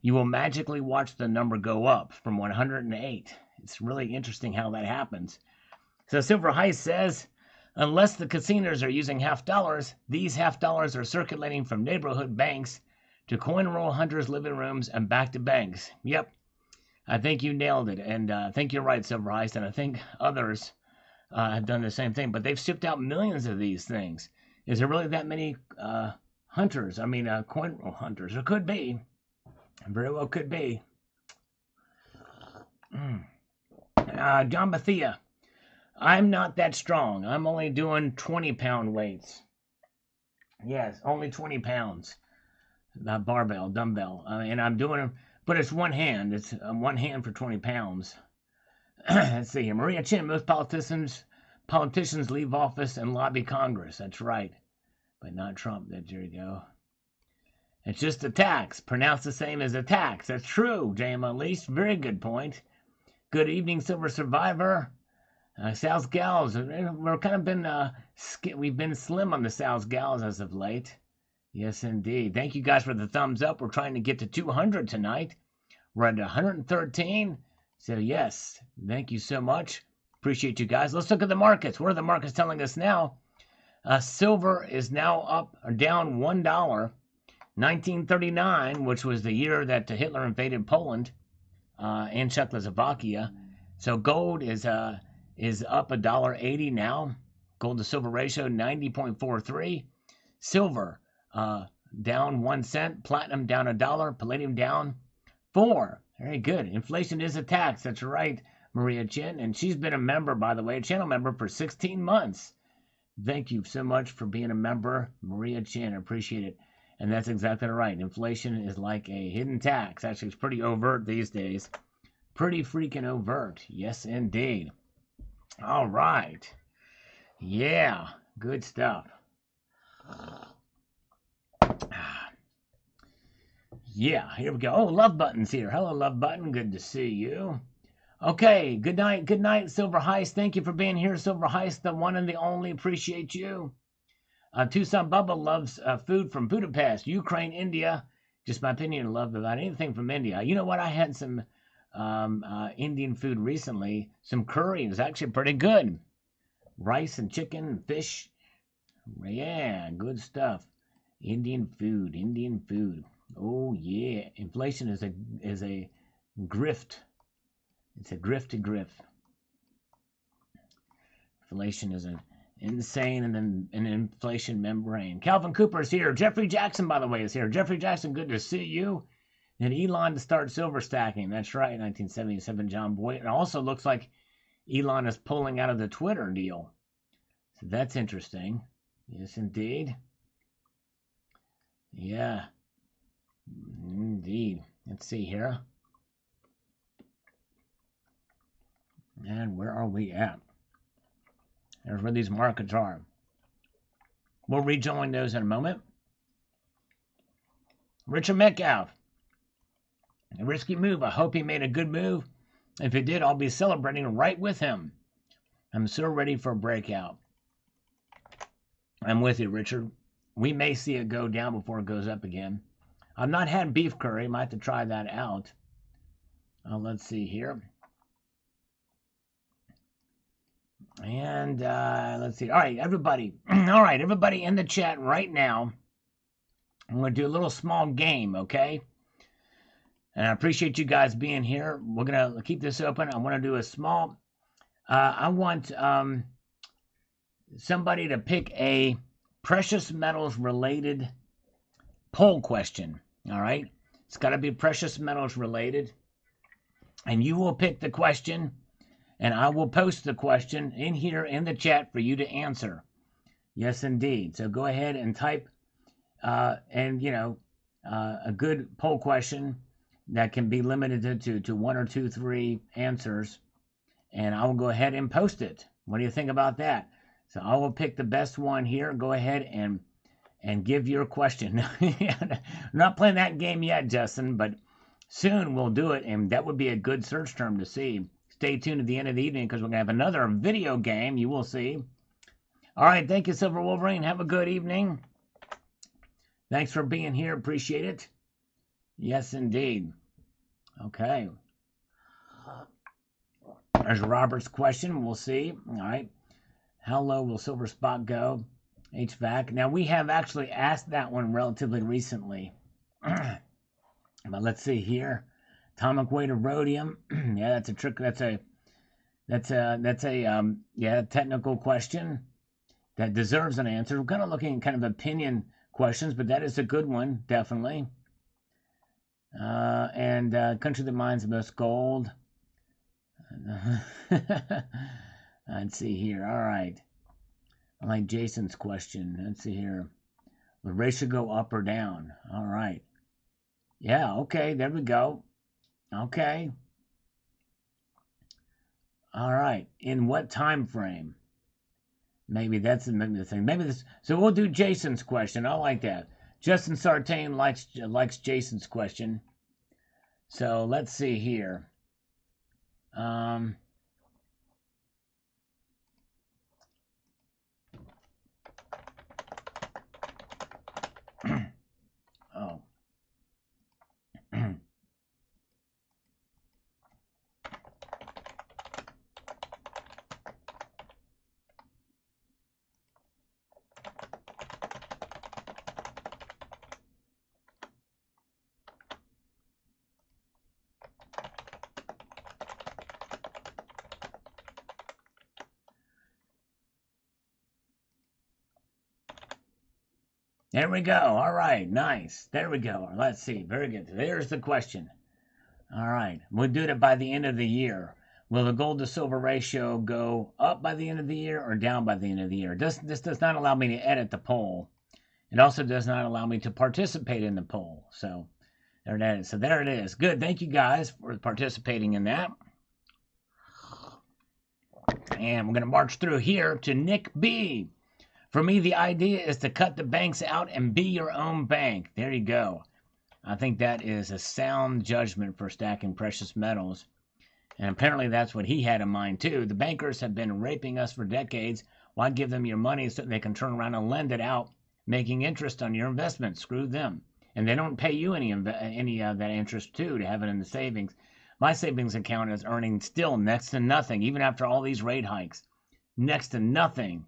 you will magically watch the number go up from 108. It's really interesting how that happens. So Silver Heist says, unless the casinos are using half dollars, these half dollars are circulating from neighborhood banks to coin roll hunters' living rooms and back to banks. Yep, I think you nailed it. And I think you're right, Silver Heist, and I think others have done the same thing. But they've shipped out millions of these things. Is there really that many hunters? I mean, coin roll hunters? There could be. Very well could be. John Bethia. I'm not that strong. I'm only doing 20-pound weights. Yes, only 20 pounds. Not barbell, dumbbell. And I'm doing them, but it's one hand. It's one hand for 20 pounds. Let's see here. Maria Chin, most politicians leave office and lobby Congress. That's right. But not Trump. There you go. It's just a tax. Pronounced the same as a tax. That's true, J.M. Unleashed. Very good point. Good evening, Silver Survivor. Sal's Gals. We're kind of been, we've been slim on the Sal's Gals as of late. Yes, indeed. Thank you guys for the thumbs up. We're trying to get to 200 tonight. We're at 113. So, yes, thank you so much. Appreciate you guys. Let's look at the markets. What are the markets telling us now? Silver is now up or down $1. 1939, which was the year that Hitler invaded Poland and Czechoslovakia. So gold is up $1.80 now. Gold to silver ratio 90.43. Silver down 1 cent. Platinum down $1. Palladium down 4. Very good. Inflation is a tax. That's right, Maria Chin. And she's been a member, by the way, a channel member for 16 months. Thank you so much for being a member, Maria Chin. I appreciate it. And that's exactly right. Inflation is like a hidden tax. Actually, it's pretty overt these days. Pretty freaking overt. Yes, indeed. All right. Yeah, good stuff. Yeah, here we go. Oh, Love Button's here. Hello, Love Button. Good to see you. Okay, good night. Good night, Silver Heist. Thank you for being here, Silver Heist, the one and the only. Appreciate you. Tucson Bubba loves food from Budapest, Ukraine, India. Just my opinion, love about anything from India. You know what? I had some Indian food recently. Some curry. It was actually pretty good. Rice and chicken and fish. Yeah, good stuff. Indian food. Indian food. Oh yeah. Inflation is a grift. It's a grift to grift. Inflation is an insane and then an inflation membrane. Calvin Cooper is here. Jeffrey Jackson, by the way, is here. Jeffrey Jackson, good to see you. And Elon to start silver stacking. That's right, 1977, John Boyd. It also looks like Elon is pulling out of the Twitter deal. So that's interesting. Yes, indeed. Yeah. Indeed. Let's see here. And where are we at? There's where these markets are. We'll rejoin those in a moment. Richard Metcalf. A risky move. I hope he made a good move. If he did, I'll be celebrating right with him. I'm so ready for a breakout. I'm with you, Richard. We may see it go down before it goes up again. I've not had beef curry. Might have to try that out. Let's see here. And let's see. All right, everybody. All right, everybody in the chat right now. I'm going to do a little small game, okay? And I appreciate you guys being here. We're going to keep this open. I want to do a small... I want somebody to pick a precious metals related poll question, all right? It's got to be precious metals related. And you will pick the question, and I will post the question in here in the chat for you to answer. Yes, indeed. So go ahead and type, and, you know, a good poll question that can be limited to 1 or 2, 3 answers, and I will go ahead and post it. What do you think about that? So I will pick the best one here. Go ahead and give your question. I'm not playing that game yet, Justin, but soon we'll do it, and that would be a good search term to see. Stay tuned at the end of the evening because we're going to have another video game. You will see. All right, thank you, Silver Wolverine. Have a good evening. Thanks for being here. Appreciate it. Yes, indeed. Okay. There's Robert's question. We'll see. All right. How low will silver spot go? HVAC. Now, we have actually asked that one relatively recently. But let's see here. Atomic weight of rhodium. Yeah, that's a trick. That's a technical question that deserves an answer. We're kind of looking at kind of opinion questions, but that is a good one, definitely. And country that mines the most gold. Let's see here. All right. I like Jason's question. Let's see here. Would ratio go up or down? All right. Yeah, okay. There we go. Okay. All right. In what time frame? Maybe that's the thing. Maybe this. So we'll do Jason's question. I like that. Justin Sartain likes Jason's question. So let's see here. Oh. There we go. All right. Nice. There we go. Let's see. Very good. There's the question. All right. We'll do it by the end of the year. Will the gold to silver ratio go up by the end of the year or down by the end of the year? This does not allow me to edit the poll. It also does not allow me to participate in the poll. So there it is. So there it is. Good. Thank you guys for participating in that. And we're going to march through here to Nick B. For me, the idea is to cut the banks out and be your own bank. There you go. I think that is a sound judgment for stacking precious metals. And apparently that's what he had in mind too. The bankers have been raping us for decades. Why give them your money so they can turn around and lend it out, making interest on your investment? Screw them. And they don't pay you any of that interest too to have it in the savings. My savings account is earning still next to nothing, even after all these rate hikes. Next to nothing.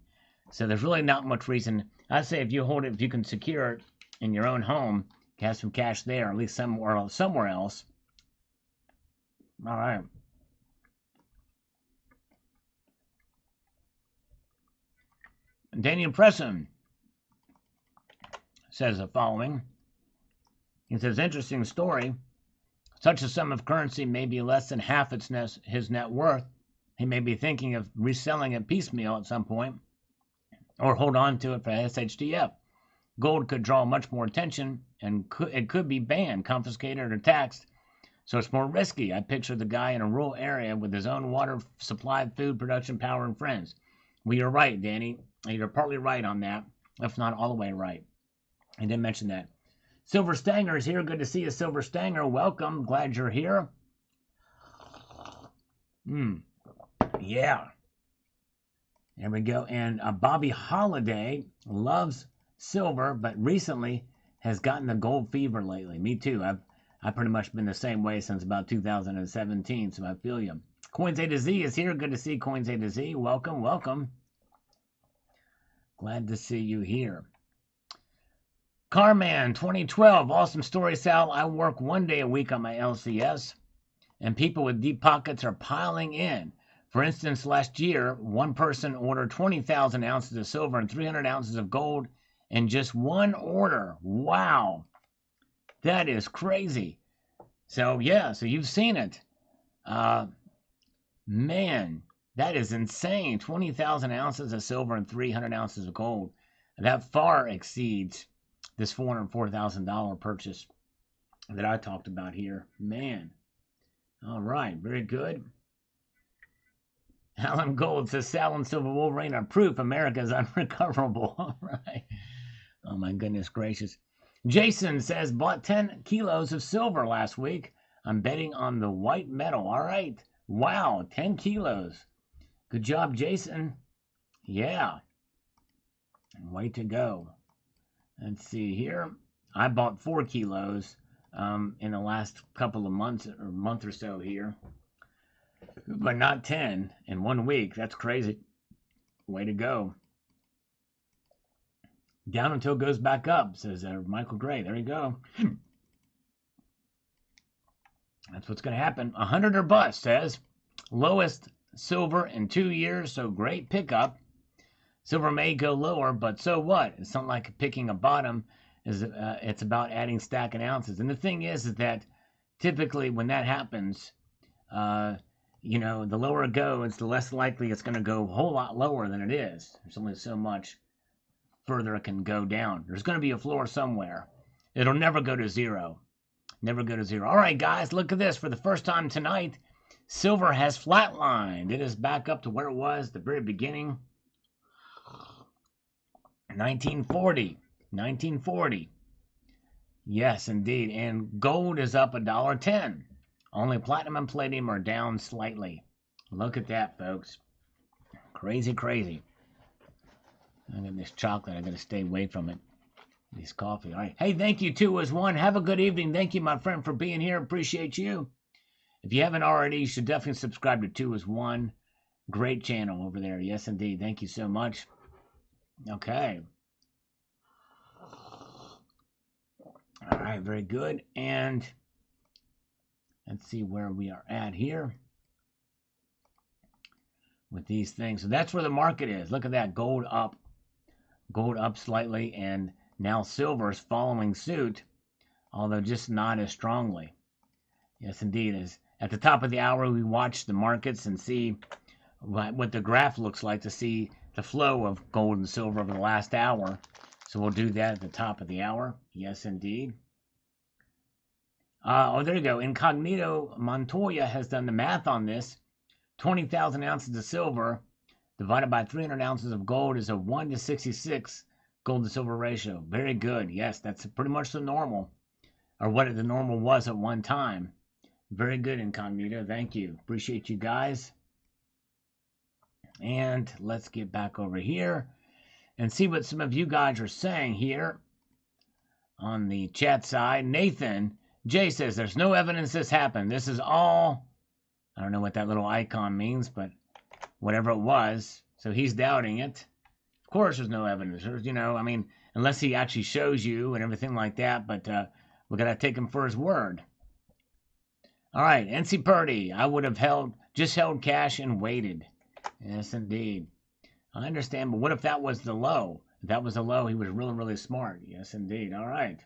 So there's really not much reason. I say if you hold it, if you can secure it in your own home, have some cash there, at least somewhere else. All right. Daniel Presson says the following. He says, interesting story. Such a sum of currency may be less than half his net worth. He may be thinking of reselling it piecemeal at some point, or hold on to it for SHDF. Gold could draw much more attention, and it could be banned, confiscated, or taxed, so it's more risky. I picture the guy in a rural area with his own water supply, food production, power, and friends. Well, you're right, Danny. You're partly right on that, if not all the way right. I didn't mention that. Silver Stanger is here. Good to see you, Silver Stanger. Welcome. Glad you're here. Yeah. There we go. And Bobby Holiday loves silver, but recently has gotten the gold fever lately. Me too. I've pretty much been the same way since about 2017, so I feel you. Coins A to Z is here. Good to see Coins A to Z. Welcome, welcome. Glad to see you here. Carman 2012. Awesome story, Sal. I work 1 day a week on my LCS, and people with deep pockets are piling in. For instance, last year, one person ordered 20,000 ounces of silver and 300 ounces of gold in just one order. Wow. That is crazy. So, yeah, so you've seen it. Man, that is insane. 20,000 ounces of silver and 300 ounces of gold. That far exceeds this $404,000 purchase that I talked about here. Man. All right. Very good. Alan Gold says Sal and Silver Wolverine are proof America is unrecoverable. All right. Oh, my goodness gracious. Jason says, bought 10 kilos of silver last week. I'm betting on the white metal. All right. Wow. 10 kilos. Good job, Jason. Yeah. Way to go. Let's see here. I bought 4 kilos in the last couple of months or month or so here. But not 10 in 1 week. That's crazy. Way to go. Down until it goes back up, says Michael Gray. There you go. That's what's going to happen. 100 or bust, says. Lowest silver in 2 years, so great pickup. Silver may go lower, but so what? It's not like picking a bottom. It's about adding stack and ounces. And the thing is that typically when that happens, you know, the lower it goes, the less likely it's going to go a whole lot lower than it is. There's only so much further it can go down. There's going to be a floor somewhere. It'll never go to zero. Never go to zero. All right, guys, look at this. For the first time tonight, silver has flatlined. It is back up to where it was at the very beginning. 1940. 1940. Yes, indeed. And gold is up $1.10. Only platinum and palladium are down slightly. Look at that, folks. Crazy, crazy. I got this chocolate. I got to stay away from it. This coffee. All right. Hey, thank you, 2 is 1. Have a good evening. Thank you, my friend, for being here. Appreciate you. If you haven't already, you should definitely subscribe to 2 is 1. Great channel over there. Yes, indeed. Thank you so much. Okay. All right. Very good. And let's see where we are at here with these things. So that's where the market is. Look at that. Gold up. Gold up slightly, and now silver is following suit, although just not as strongly. Yes, indeed. As at the top of the hour, we watch the markets and see what the graph looks like to see the flow of gold and silver over the last hour. So we'll do that at the top of the hour. Yes, indeed. Oh, there you go. Incognito Montoya has done the math on this. 20,000 ounces of silver divided by 300 ounces of gold is a 1 to 66 gold to silver ratio. Very good. Yes, that's pretty much the normal, or what the normal was at one time. Very good, Incognito. Thank you. Appreciate you guys. And let's get back over here and see what some of you guys are saying here on the chat side. Nathan J says, there's no evidence this happened. This is all, I don't know what that little icon means, but whatever it was. So he's doubting it. Of course there's no evidence. You know, I mean, unless he actually shows you and everything like that, but we got to take him for his word. All right, NC Purdy, I would have just held cash and waited. Yes, indeed. I understand, but what if that was the low? If that was the low, he was really, really smart. Yes, indeed. All right.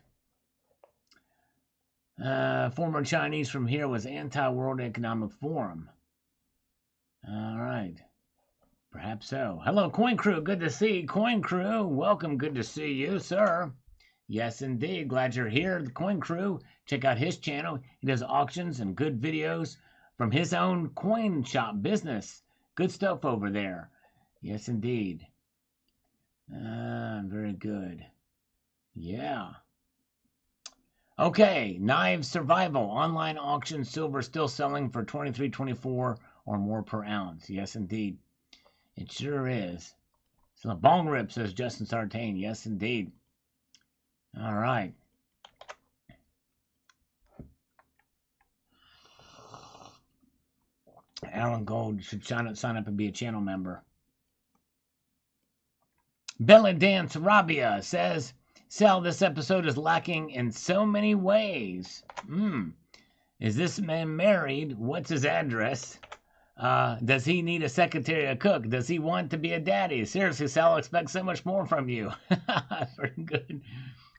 Former Chinese from here was anti-World Economic Forum. All right. Perhaps so. Hello, Coin Crew. Good to see you. Coin Crew, welcome. Good to see you, sir. Yes, indeed. Glad you're here. The Coin Crew. Check out his channel. He does auctions and good videos from his own coin shop business. Good stuff over there. Yes, indeed. Very good. Yeah. Okay. Knives Survival. Online auction. Silver still selling for $23.24 or more per ounce. Yes, indeed. It sure is. So the bong rip, says Justin Sartain. Yes, indeed. All right. Alan Gold should sign up and be a channel member. Bella Dance Rabia says, Sal, this episode is lacking in so many ways. Is this man married? What's his address? Does he need a secretary or cook? Does he want to be a daddy? Seriously, Sal, I expect so much more from you. Very good.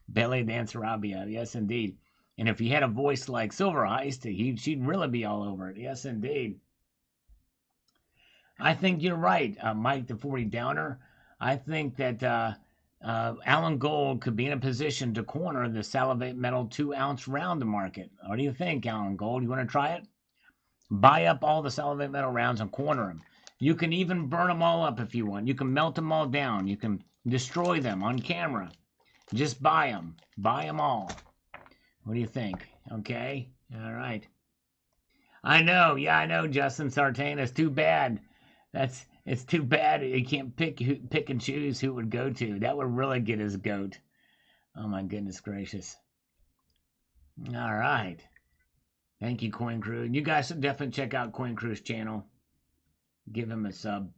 Belly Dance Rabia. Yes, indeed. And if he had a voice like Silver Heist, she'd really be all over it. Yes, indeed. I think you're right, Mike the 40 Downer. I think that Alan Gold could be in a position to corner the Salivate Metal 2-ounce round market. What do you think, Alan Gold? You want to try it? Buy up all the Salivate Metal rounds and corner them. You can even burn them all up if you want. You can melt them all down. You can destroy them on camera. Just buy them. Buy them all. What do you think? Okay? All right. I know. Yeah, I know, Justin Sartain. It's too bad. It's too bad you can't pick and choose who it would go to. That would really get his goat. Oh, my goodness gracious. All right. Thank you, Coin Crew. You guys should definitely check out Coin Crew's channel. Give him a sub.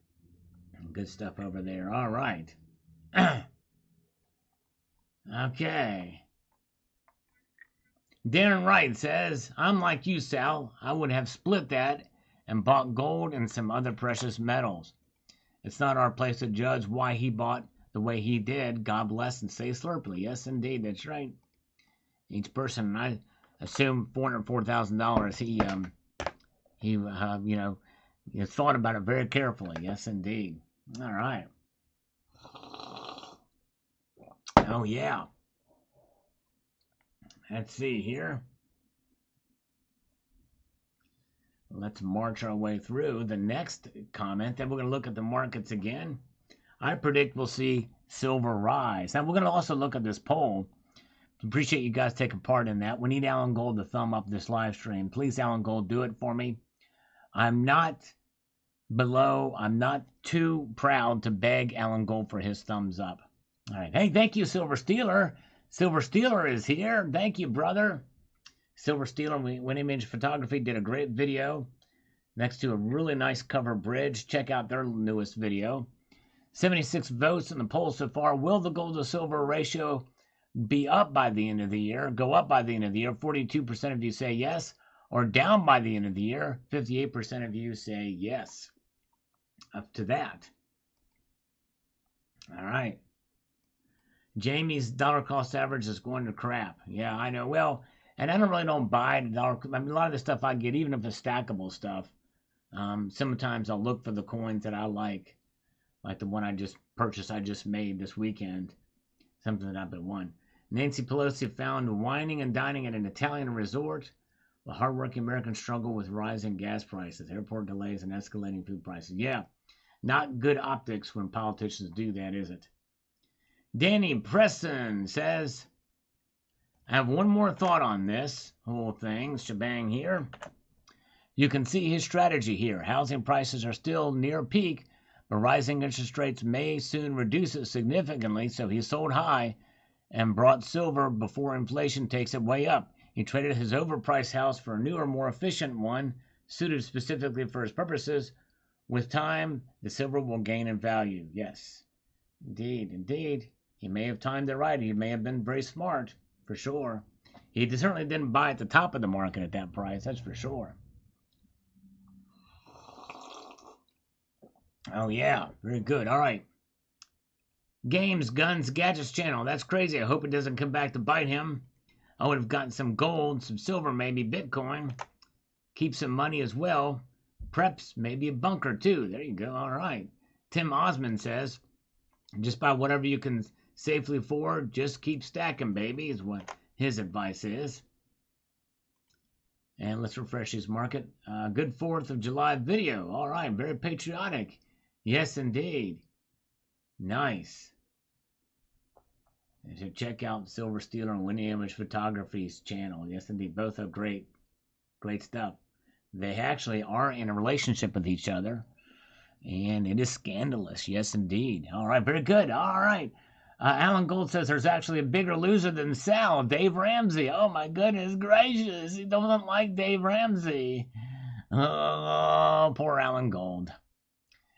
Good stuff over there. All right. Okay. Darren Wright says, I'm like you, Sal. I would have split that and bought gold and some other precious metals. It's not our place to judge why he bought the way he did. God bless and stay slurply. Yes, indeed. That's right. Each person, I assume $404,000. He thought about it very carefully. Yes, indeed. All right. Oh, yeah. Let's see here. Let's march our way through the next comment. Then we're going to look at the markets again. I predict we'll see silver rise. Now, we're going to also look at this poll. Appreciate you guys taking part in that. We need Alan Gold to thumb up this live stream. Please, Alan Gold, do it for me. I'm not too proud to beg Alan Gold for his thumbs up. All right. Hey, thank you, Silver Steeler. Silver Steeler is here. Thank you, brother. Silver Steeler, Win Image Photography, did a great video next to a really nice cover bridge. Check out their newest video. 76 votes in the poll so far. Will the gold to silver ratio be up by the end of the year? Go up by the end of the year. 42% of you say yes. Or down by the end of the year. 58% of you say yes. Up to that. All right. Jamie's dollar cost average is going to crap. Yeah, I know. Well, and I don't buy the dollar. I mean, a lot of the stuff I get, even if it's stackable stuff, sometimes I'll look for the coins that I like the one I just purchased, I just made this weekend, something that I've been won. Nancy Pelosi found whining and dining at an Italian resort. The hardworking Americans struggle with rising gas prices, airport delays, and escalating food prices. Yeah, not good optics when politicians do that, is it? Danny Preston says, I have one more thought on this whole thing, shebang here. You can see his strategy here. Housing prices are still near peak, but rising interest rates may soon reduce it significantly, so he sold high and brought silver before inflation takes it way up. He traded his overpriced house for a newer, more efficient one, suited specifically for his purposes. With time, the silver will gain in value. Yes, indeed, indeed. He may have timed it right. He may have been very smart, for sure. He certainly didn't buy at the top of the market at that price, that's for sure. Oh, yeah, very good. All right. Games, Guns, Gadgets channel. That's crazy. I hope it doesn't come back to bite him. I would have gotten some gold, some silver, maybe Bitcoin. Keep some money as well. Preps, maybe a bunker too. There you go. All right. Tim Osmond says, just buy whatever you can safely afford. Just keep stacking, baby, is what his advice is. And let's refresh his market. Good 4th of July video. All right. Very patriotic. Yes, indeed. Nice. And so check out Silver Steeler and Winnie Image Photography's channel. Yes, indeed. Both are great stuff. They actually are in a relationship with each other. And it is scandalous. Yes, indeed. All right, very good. All right. Alan Gold says there's actually a bigger loser than Sal, Dave Ramsey. Oh, my goodness gracious. He doesn't like Dave Ramsey. Oh, poor Alan Gold.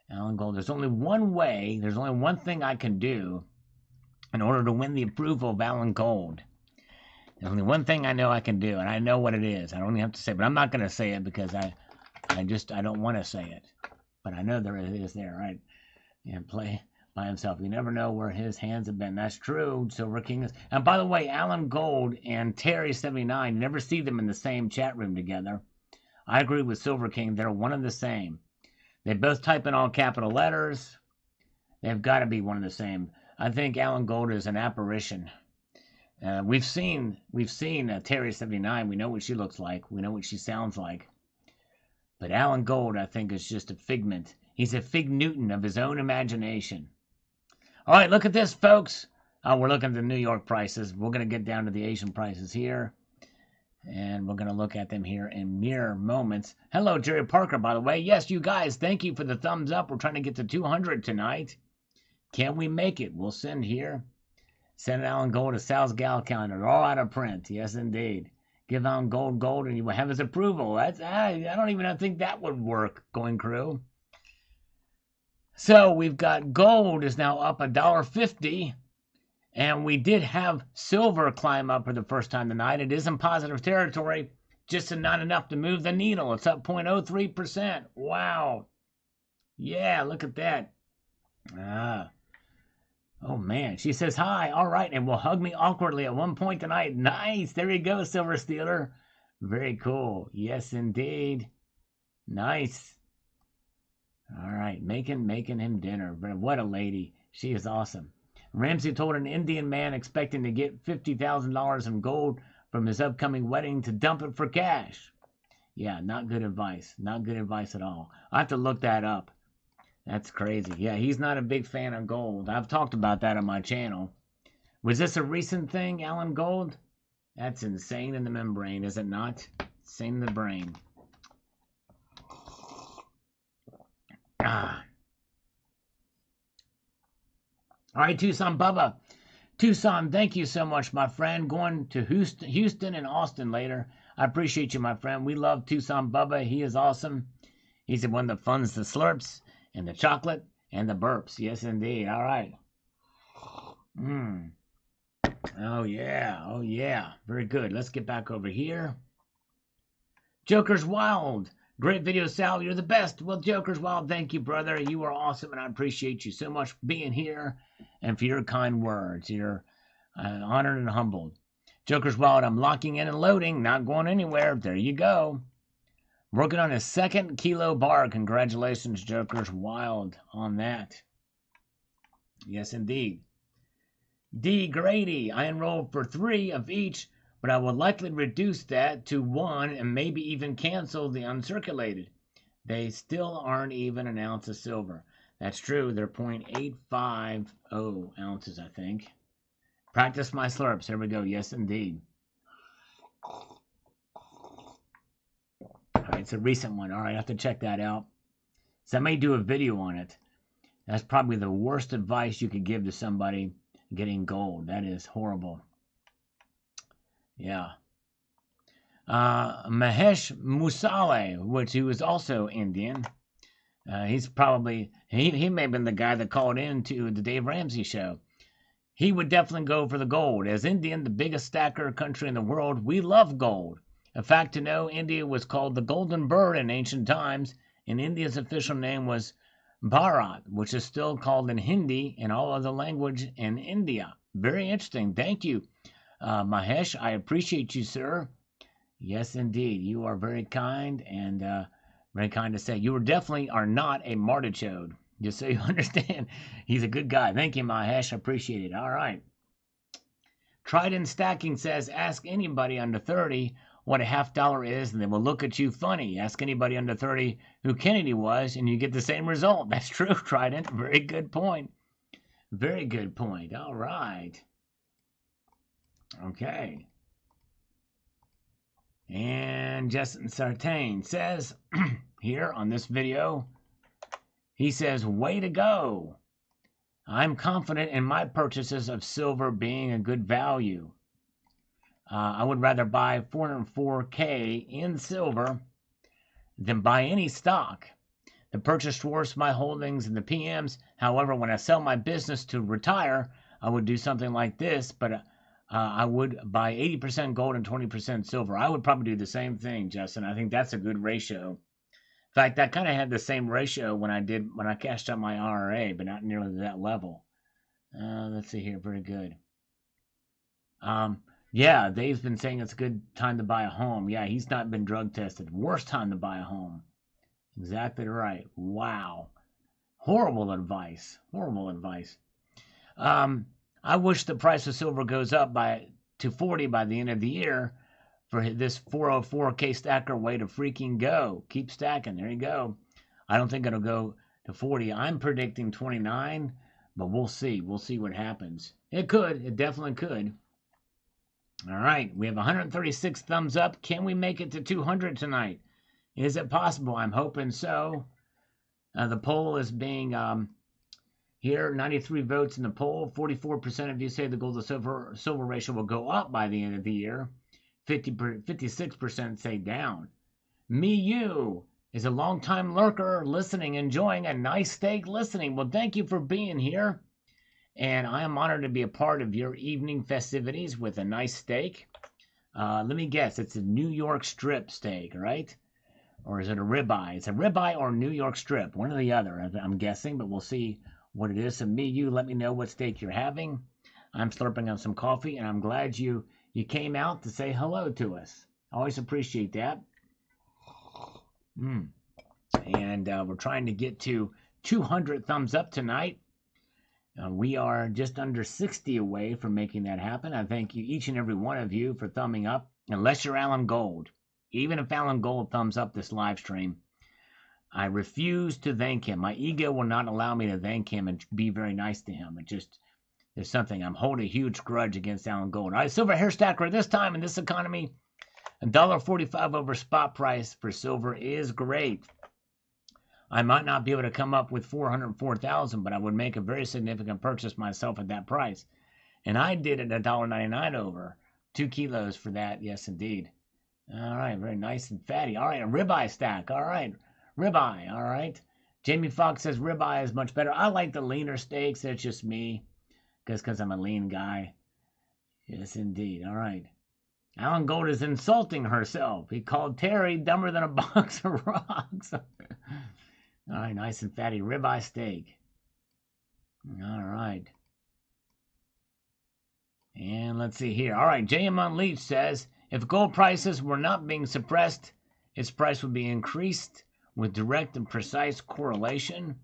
Alan Gold, there's only one way, there's only one thing I can do in order to win the approval of Alan Gold. There's only one thing I know I can do, and I know what it is. I don't even have to say it, but I'm not going to say it because I don't want to say it. But I know there it is there, right? And play by himself. You never know where his hands have been. That's true. Silver King is. And by the way, Alan Gold and Terry79, you never see them in the same chat room together. I agree with Silver King. They're one and the same. They both type in all capital letters. They've got to be one and the same. I think Alan Gold is an apparition. We've seen Terry 79. We know what she looks like. We know what she sounds like. But Alan Gold, I think, is just a figment. He's a fig Newton of his own imagination. All right, look at this, folks. We're looking at the New York prices. We're going to get down to the Asian prices here. And we're going to look at them here in mere moments. Hello, Jerry Parker, by the way. Yes, you guys, thank you for the thumbs up. We're trying to get to 200 tonight. Can we make it? We'll send here. Send Alan Gold a Sal's Gal calendar. All out of print. Yes, indeed. Give Alan Gold and you will have his approval. I don't even think that would work, Going Crew. So we've got gold is now up $1.50. And we did have silver climb up for the first time tonight. It is in positive territory, just not enough to move the needle. It's up 0.03%. Wow. Yeah, look at that. Oh, man. She says hi. All right. And will hug me awkwardly at one point tonight. Nice. There you go, Silver Stealer. Very cool. Yes, indeed. Nice. All right. Making him dinner. But what a lady. She is awesome. Ramsey told an Indian man expecting to get $50,000 in gold from his upcoming wedding to dump it for cash. Yeah, not good advice. Not good advice at all. I have to look that up. That's crazy. Yeah, he's not a big fan of gold. I've talked about that on my channel. Was this a recent thing, Alan Gold? That's insane in the membrane, is it not? Insane in the brain. All right, Tucson Bubba. Tucson, thank you so much, my friend. Going to Houston and Austin later. I appreciate you, my friend. We love Tucson Bubba. He is awesome. He's the one that funds the slurps and the chocolate and the burps. Yes, indeed. All right. Oh, yeah. Oh, yeah. Very good. Let's get back over here. Joker's Wild. Great video, Sal. You're the best. Well, Joker's Wild, thank you, brother. You are awesome, and I appreciate you so much for being here and for your kind words. You're honored and humbled. Joker's Wild, I'm locking in and loading, not going anywhere. There you go. Working on a 2nd kilo bar. Congratulations, Joker's Wild, on that. Yes, indeed. D. Grady, I enrolled for 3 of each, but I will likely reduce that to 1 and maybe even cancel the uncirculated. They still aren't even an ounce of silver. That's true. They're 0.850 ounces, I think. Practice my slurps. Here we go. Yes, indeed. All right, it's a recent one. All right, I have to check that out. So I may do a video on it. That's probably the worst advice you could give to somebody getting gold. That is horrible. Yeah. Mahesh Musale, which he was also Indian. He's probably, he may have been the guy that called in to the Dave Ramsey show. He would definitely go for the gold. As Indian, the biggest stacker country in the world, we love gold. A fact to know, India was called the Golden Bird in ancient times, and India's official name was Bharat, which is still called in Hindi and all other language in India. Very interesting. Thank you, Mahesh. I appreciate you, sir. Yes, indeed. You are very kind and very kind to say. You definitely are not a martichode. Just so you understand. He's a good guy. Thank you, Mahesh. I appreciate it. All right. Trident Stacking says, ask anybody under 30 what a $50 is, and they will look at you funny. Ask anybody under 30 who Kennedy was, and you get the same result. That's true, Trident. Very good point. Very good point. All right. Okay. And Justin Sartain says, here on this video, he says, way to go. I'm confident in my purchases of silver being a good value. I would rather buy 404K in silver than buy any stock. The purchase dwarfs my holdings in the PMs. However, when I sell my business to retire, I would do something like this, but I would buy 80% gold and 20% silver. I would probably do the same thing, Justin. I think that's a good ratio. In fact, I kind of had the same ratio when I cashed out my IRA, but not nearly to that level. Let's see here. Very good. Yeah, Dave's been saying it's a good time to buy a home. Yeah, he's not been drug tested. Worst time to buy a home. Exactly right. Wow. Horrible advice. Horrible advice. I wish the price of silver goes up to 40 by the end of the year for this 404k stacker way to freaking go. Keep stacking. There you go. I don't think it'll go to 40. I'm predicting 29, but we'll see. We'll see what happens. It could. It definitely could. All right. We have 136 thumbs up. Can we make it to 200 tonight? Is it possible? I'm hoping so. The poll is being here. 93 votes in the poll. 44% of you say the gold to silver ratio will go up by the end of the year. 56% say down. Me, you is a long-time lurker, listening, enjoying a nice steak listening. Well, thank you for being here. And I am honored to be a part of your evening festivities with a nice steak. Let me guess. It's a New York strip steak, right? Or is it a ribeye? It's a ribeye or New York strip. One or the other, I'm guessing, but we'll see what it is. So me, you, let me know what steak you're having. I'm slurping on some coffee, and I'm glad you came out to say hello to us. Always appreciate that. And we're trying to get to 200 thumbs up tonight. We are just under 60 away from making that happen. I thank you, each and every one of you, for thumbing up. Unless you're Alan Gold. Even if Alan Gold thumbs up this live stream, I refuse to thank him. My ego will not allow me to thank him and be very nice to him. It just is something. I'm holding a huge grudge against Alan Gold. All right, silver hair stacker this time in this economy. $1.45 over spot price for silver is great. I might not be able to come up with 404,000, but I would make a very significant purchase myself at that price. And I did it $1.99 over. 2 kilos for that, yes indeed. All right, very nice and fatty. All right, a ribeye stack. All right, ribeye. All right. Jamie Foxx says ribeye is much better. I like the leaner steaks. That's just me, because I'm a lean guy. Yes, indeed. All right. Alan Gold is insulting herself. He called Terry dumber than a box of rocks. All right, nice and fatty ribeye steak. All right. And let's see here. All right, J.M. Unleashed says, if gold prices were not being suppressed, its price would be increased with direct and precise correlation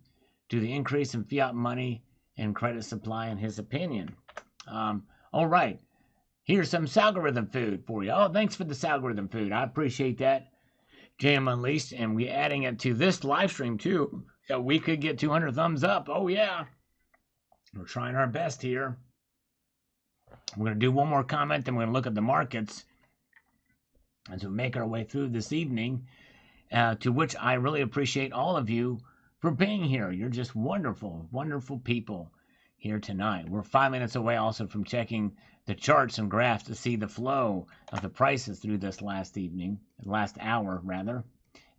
to the increase in fiat money and credit supply, in his opinion. All right. Here's some algorithm food for you. Oh, thanks for this algorithm food. I appreciate that, JM Unleashed. And we're adding it to this live stream, too. Yeah, we could get 200 thumbs up. Oh, yeah. We're trying our best here. We're going to do one more comment, then we're going to look at the markets as we make our way through this evening, to which I really appreciate all of you for being here. You're just wonderful, wonderful people here tonight. We're 5 minutes away also from checking the charts and graphs to see the flow of the prices through this last hour,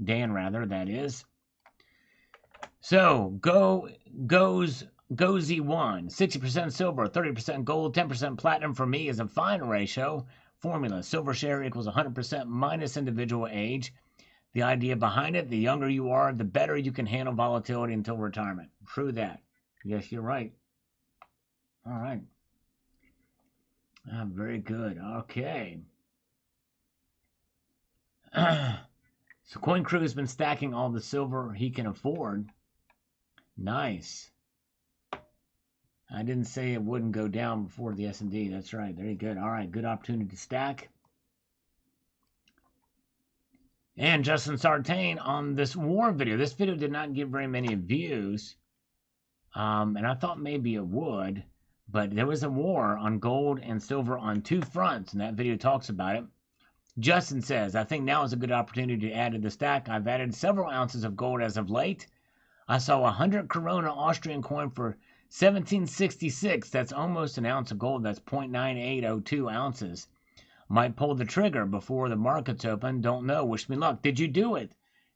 that is. So, goes E1, 60% silver, 30% gold, 10% platinum for me is a fine ratio. Formula, silver share equals 100% minus individual age. The idea behind it, the younger you are, the better you can handle volatility until retirement. True that. Yes, you're right. All right. Very good. Okay. So Coin Crew has been stacking all the silver he can afford. Nice. I didn't say it wouldn't go down before the S&D. That's right. Very good. All right. Good opportunity to stack. And Justin Sartain on this war video. This video did not get very many views. And I thought maybe it would. But there was a war on gold and silver on 2 fronts. And that video talks about it. Justin says, I think now is a good opportunity to add to the stack. I've added several ounces of gold as of late. I saw 100 Corona Austrian coin for 1766. That's almost an ounce of gold. That's 0.9802 ounces. Might pull the trigger before the markets open. Don't know. Wish me luck. Did you do it?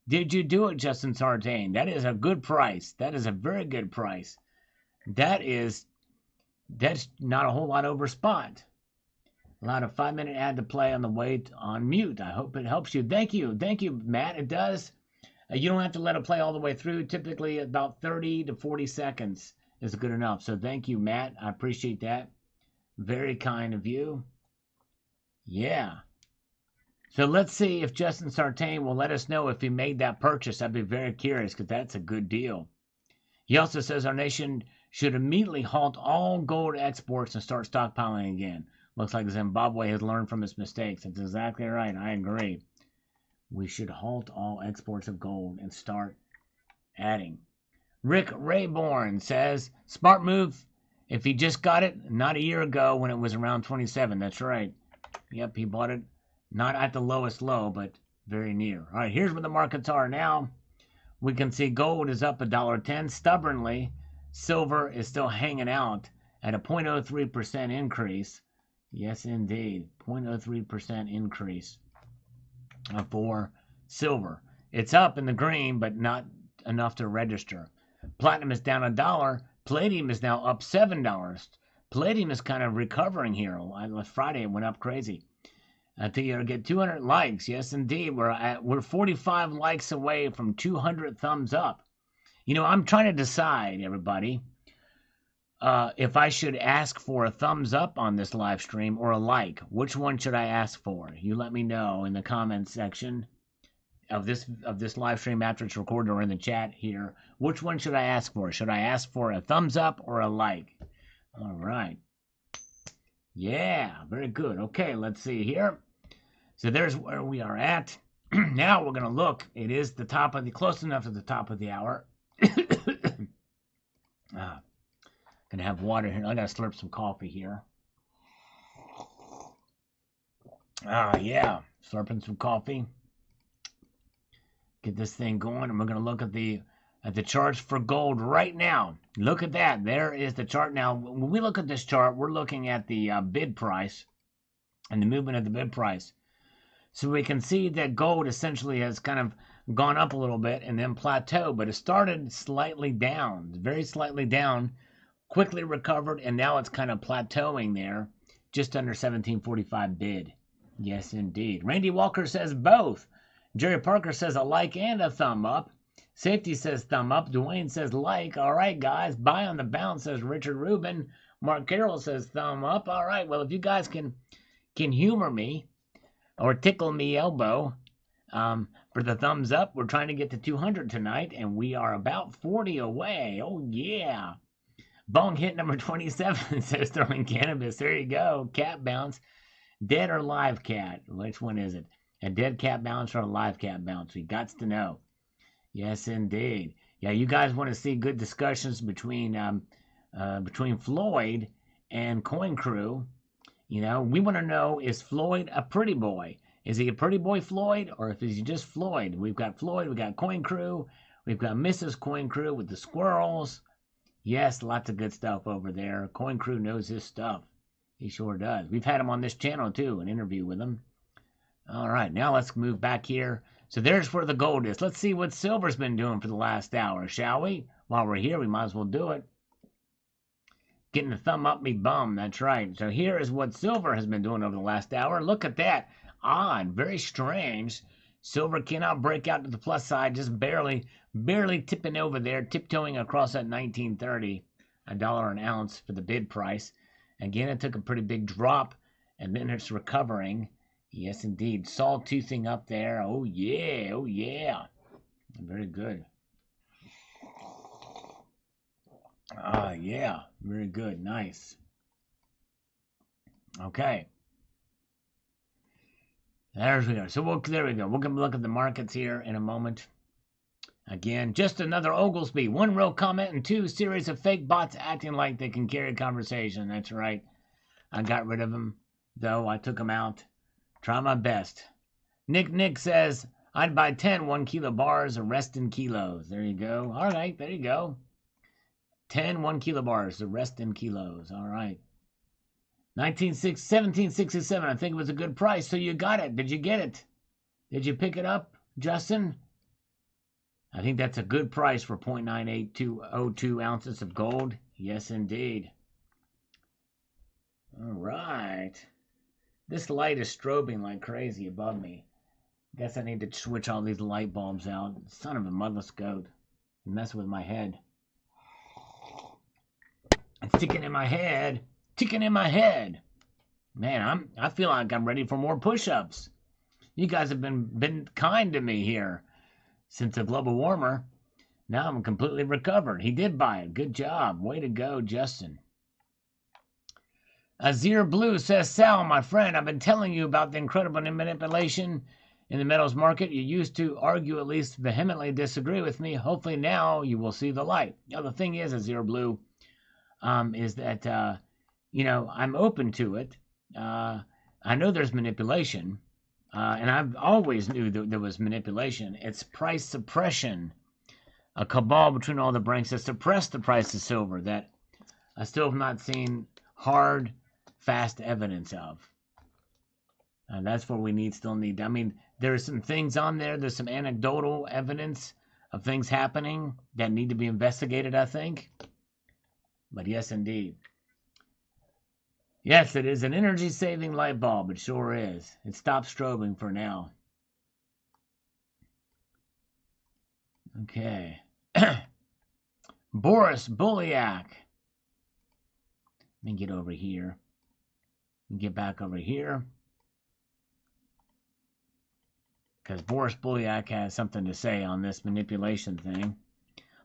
Did you do it, Justin Sartain? That is a good price. That is a very good price. That's not a whole lot over spot. A lot of 5-minute ad to play on the way on mute. I hope it helps you. Thank you. Thank you, Matt. It does. You don't have to let it play all the way through. Typically about 30 to 40 seconds is good enough. So thank you, Matt. I appreciate that. Very kind of you. Yeah. So let's see if Justin Sartain will let us know if he made that purchase. I'd be very curious because that's a good deal. He also says our nation should immediately halt all gold exports and start stockpiling again. Looks like Zimbabwe has learned from its mistakes. That's exactly right. I agree. We should halt all exports of gold and start adding. Rick Rayborn says, smart move if he just got it, not a year ago when it was around 27. That's right. Yep, he bought it not at the lowest low, but very near. All right, here's where the markets are now. We can see gold is up $1.10 stubbornly. Silver is still hanging out at a 0.03% increase. Yes, indeed, 0.03% increase for silver. It's up in the green, but not enough to register. Platinum is down $1. Palladium is now up $7. Palladium is kind of recovering here. Last Friday it went up crazy. I think you'll get 200 likes. Yes, indeed. We're 45 likes away from 200 thumbs up. You know, I'm trying to decide, everybody, if I should ask for a thumbs up on this live stream or a like. Which one should I ask for? You let me know in the comments section of this live stream after it's recorded or in the chat here. Which one should I ask for? Should I ask for a thumbs up or a like? All right. Yeah, very good. Okay, let's see here. So there's where we are at. Now we're going to look. It is the top of the, close enough to the top of the hour. Gonna have water here. I gotta slurp some coffee here. Yeah, slurping some coffee. Get this thing going, and we're gonna look at the charts for gold right now. Look at that. There is the chart. Now, when we look at this chart, we're looking at the bid price and the movement of the bid price. So we can see that gold essentially has kind of gone up a little bit and then plateaued, but it started slightly down, very slightly down, quickly recovered, and now it's kind of plateauing there, just under 1745 bid. Yes, indeed. Randy Walker says both. Jerry Parker says a like and a thumb up. Safety says thumb up. Dwayne says like. All right, guys. Buy on the bounce, says Richard Rubin. Mark Carroll says thumb up. All right, well, if you guys can humor me or tickle me elbow for the thumbs up, we're trying to get to 200 tonight, and we are about 40 away. Oh, yeah. Bong hit number 27, says Sterling Cannabis. There you go. Cat bounce. Dead or live cat? Which one is it? A dead cat bounce or a live cat bounce? We got to know. Yes, indeed. Yeah, you guys want to see good discussions between Floyd and Coin Crew. You know, we want to know, is Floyd a pretty boy? Is he a pretty boy, Floyd, or is he just Floyd? We've got Floyd, we've got Coin Crew, we've got Mrs. Coin Crew with the squirrels. Yes, lots of good stuff over there. Coin Crew knows his stuff. He sure does. We've had him on this channel, too, an interview with him. All right, now let's move back here. So there's where the gold is. Let's see what silver's been doing for the last hour, shall we? While we're here, we might as well do it. Getting a thumb up me bum, that's right. So here is what silver has been doing over the last hour. Look at that. Odd, very strange. Silver cannot break out to the plus side, just barely tipping over there, tiptoeing across that 1930, $1 an ounce for the bid price. Again, it took a pretty big drop, and then it's recovering. Yes, indeed. Sawtoothing up there. Oh, yeah. Oh, yeah. Very good. Yeah. Very good. Nice. Okay. There we go. So there we go. We're going to look at the markets here in a moment. Again, just another Oglesby. One real comment and two series of fake bots acting like they can carry conversation. That's right. I got rid of them, though. I took them out. Try my best. Nick says, I'd buy 10 1 kilo bars, the rest in kilos. There you go. All right, there you go. 10 1 kilo bars, the rest in kilos. All right. 1767, I think it was a good price, so you got it. Did you get it? Did you pick it up, Justin? I think that's a good price for 0.98202 ounces of gold. Yes, indeed. All right. This light is strobing like crazy above me. Guess I need to switch all these light bulbs out. Son of a motherless goat. You mess with my head. It's ticking in my head. Ticking in my head. Man, I feel like I'm ready for more push-ups. You guys have been kind to me here since the global warmer. Now I'm completely recovered. He did buy it. Good job. Way to go, Justin. Azir Blue says, Sal, my friend, I've been telling you about the incredible manipulation in the metals market. You used to argue, at least vehemently disagree with me. Hopefully now you will see the light. Now, the thing is, Azir Blue, is that, you know, I'm open to it. I know there's manipulation, and I've always knew that there was manipulation. It's price suppression, a cabal between all the banks that suppress the price of silver that I still have not seen hard, fast evidence of. And that's what we still need. I mean, there's some things on there. There's some anecdotal evidence of things happening that need to be investigated, I think. But yes, indeed. Yes, it is an energy-saving light bulb. It sure is. It stopped strobing for now. Okay. Boris Bulyak. Let me get over here. Get back over here. Because Boris Bulyak has something to say on this manipulation thing.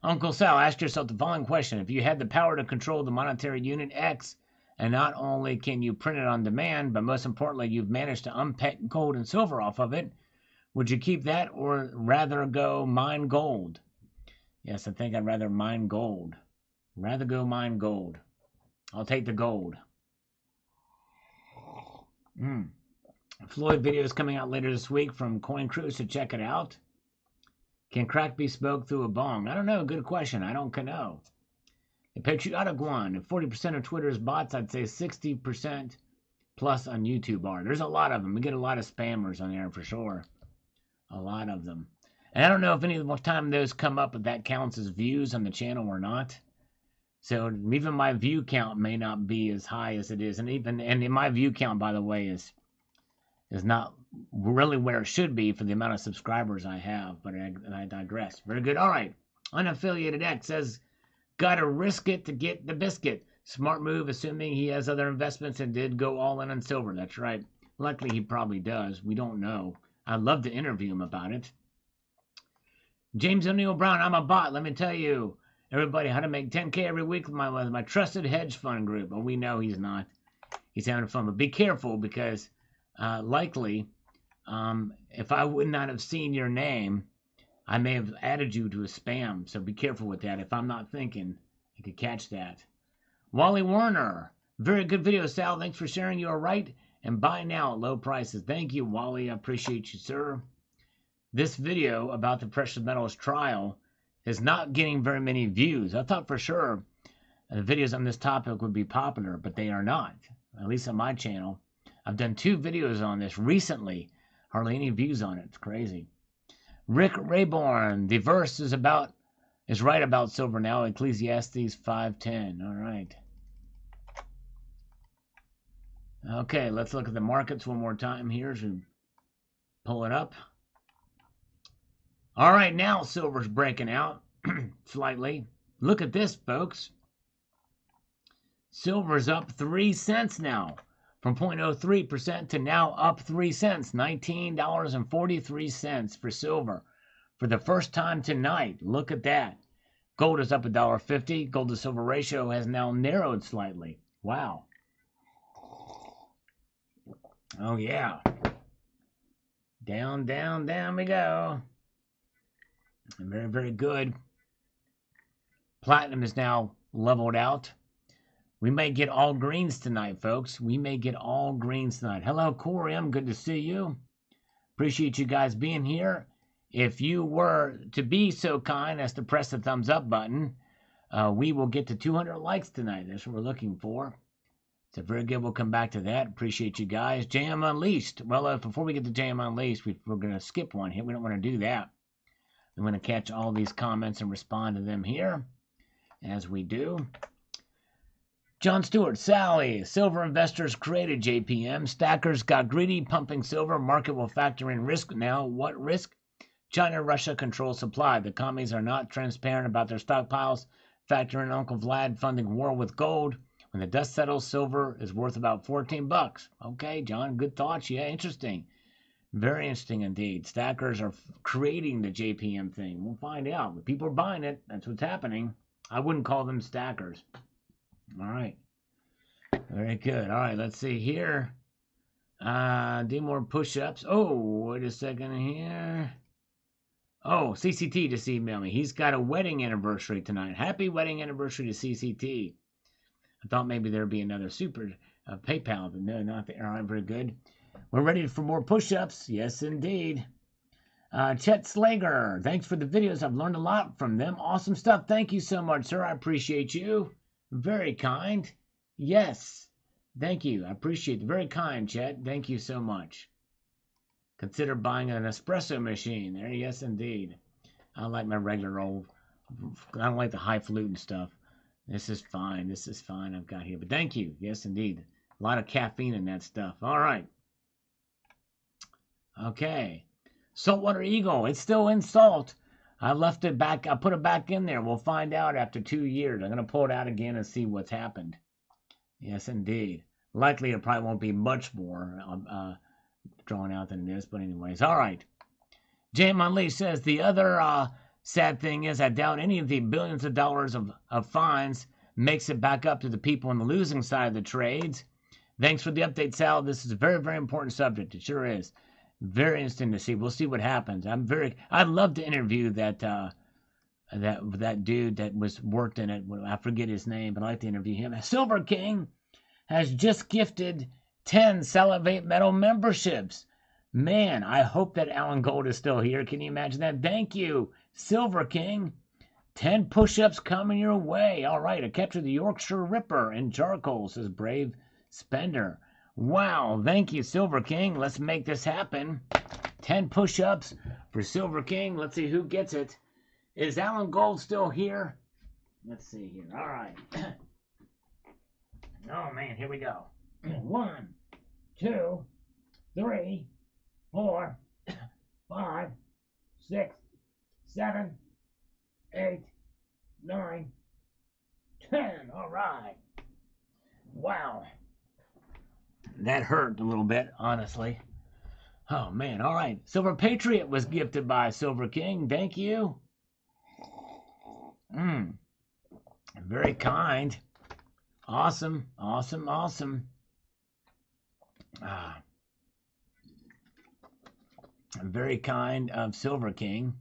Uncle Sal, ask yourself the following question. If you had the power to control the monetary unit X, and not only can you print it on demand, but most importantly, you've managed to unpack gold and silver off of it, would you keep that or rather go mine gold? Yes, I think I'd rather mine gold. Rather go mine gold. I'll take the gold. Floyd video is coming out later this week from Coin Crew, so check it out. Can crack be smoked through a bong? I don't know. Good question. I don't know. The patriotic one. If 40% of Twitter's bots, I'd say 60% plus on YouTube are. There's a lot of them. We get a lot of spammers on there for sure. A lot of them. And I don't know if any time those come up, if that counts as views on the channel or not. So even my view count may not be as high as it is. And my view count, by the way, is not really where it should be for the amount of subscribers I have. But I digress. Very good. All right. Unaffiliated X says, gotta risk it to get the biscuit. Smart move, assuming he has other investments and did go all in on silver. That's right. Likely he probably does. We don't know. I'd love to interview him about it. James O'Neill Brown, I'm a bot. Let me tell you, everybody, how to make 10K every week with my trusted hedge fund group. Well, we know he's not. He's having fun. But be careful because likely, if I would not have seen your name, I may have added you to a spam. So be careful with that. If I'm not thinking, I could catch that. Wally Warner, very good video, Sal. Thanks for sharing. You are right. And buy now at low prices. Thank you, Wally. I appreciate you, sir. This video about the precious metals trial is not getting very many views. I thought for sure the videos on this topic would be popular, but they are not, at least on my channel. I've done 2 videos on this recently. Hardly any views on it. It's crazy. Rick Rayborn, the verse is right about silver now, Ecclesiastes 5:10. All right. Okay, let's look at the markets one more time here as we pull it up. All right, now silver's breaking out slightly. Look at this, folks. Silver's up 3 cents now, from 0.03% to now up 3 cents, $19.43 for silver for the first time tonight. Look at that. Gold is up $1.50. Gold to silver ratio has now narrowed slightly. Wow. Oh, yeah. Down, down, down we go. Very, very good. Platinum is now leveled out. We may get all greens tonight, folks. We may get all greens tonight. Hello, Corey. I'm good to see you. Appreciate you guys being here. If you were to be so kind as to press the thumbs up button, we will get to 200 likes tonight. That's what we're looking for. So very good. We'll come back to that. Appreciate you guys. JM Unleashed. Well, before we get to JM Unleashed, we're going to skip one here. We don't want to do that. I'm going to catch all these comments and respond to them here, as we do. John Stewart, Sally, silver investors created JPM. Stackers got greedy, pumping silver. Market will factor in risk now. What risk? China, Russia control supply. The commies are not transparent about their stockpiles. Factor in Uncle Vlad funding war with gold. When the dust settles, silver is worth about $14. Okay, John, good thoughts. Yeah, interesting. Very interesting indeed. Stackers are creating the JPM thing. We'll find out. But people are buying it. That's what's happening. I wouldn't call them stackers. All right. Very good. All right, let's see here. Do more push-ups. Oh, wait a second here. Oh, CCT just emailed me. He's got a wedding anniversary tonight. Happy wedding anniversary to CCT. I thought maybe there'd be another super PayPal, but no, not there. All right, very good. We're ready for more push-ups. Yes, indeed. Chet Slager, thanks for the videos. I've learned a lot from them. Awesome stuff. Thank you so much, sir. I appreciate you. Very kind. Yes. Thank you. I appreciate it. Very kind, Chet. Thank you so much. Consider buying an espresso machine. There, yes, indeed. I like my regular old. I don't like the highfalutin stuff. This is fine. This is fine. I've got here. But thank you. Yes, indeed. A lot of caffeine in that stuff. All right. Okay. Saltwater Eagle. It's still in salt. I left it back. I put it back in there. We'll find out after 2 years. I'm going to pull it out again and see what's happened. Yes, indeed. Likely it probably won't be much more drawn out than it is. But anyways, all right. J.M. Lee says the other sad thing is I doubt any of the billions of dollars of fines makes it back up to the people on the losing side of the trades. Thanks for the update, Sal. This is a very, very important subject. It sure is. Very interesting to see. We'll see what happens. I'd love to interview that dude that worked in it. I forget his name, but I'd like to interview him. Silver King has just gifted 10 Salivate Metal memberships. Man, I hope that Alan Gold is still here. Can you imagine that? Thank you, Silver King. 10 push-ups coming your way. All right, I captured the Yorkshire Ripper and charcoal, says Brave Spender. Wow, thank you, Silver King. Let's make this happen. 10 push-ups for Silver King. Let's see who gets it. Is Alan Gold still here? Let's see here. All right. Oh, man, here we go. 1, 2, 3, 4, 5, 6, 7, 8, 9, 10. All right. Wow. That hurt a little bit, honestly. Oh, man. All right. Silver Patriot was gifted by Silver King. Thank you. Very kind. Awesome. Awesome. Awesome. Very kind of Silver King.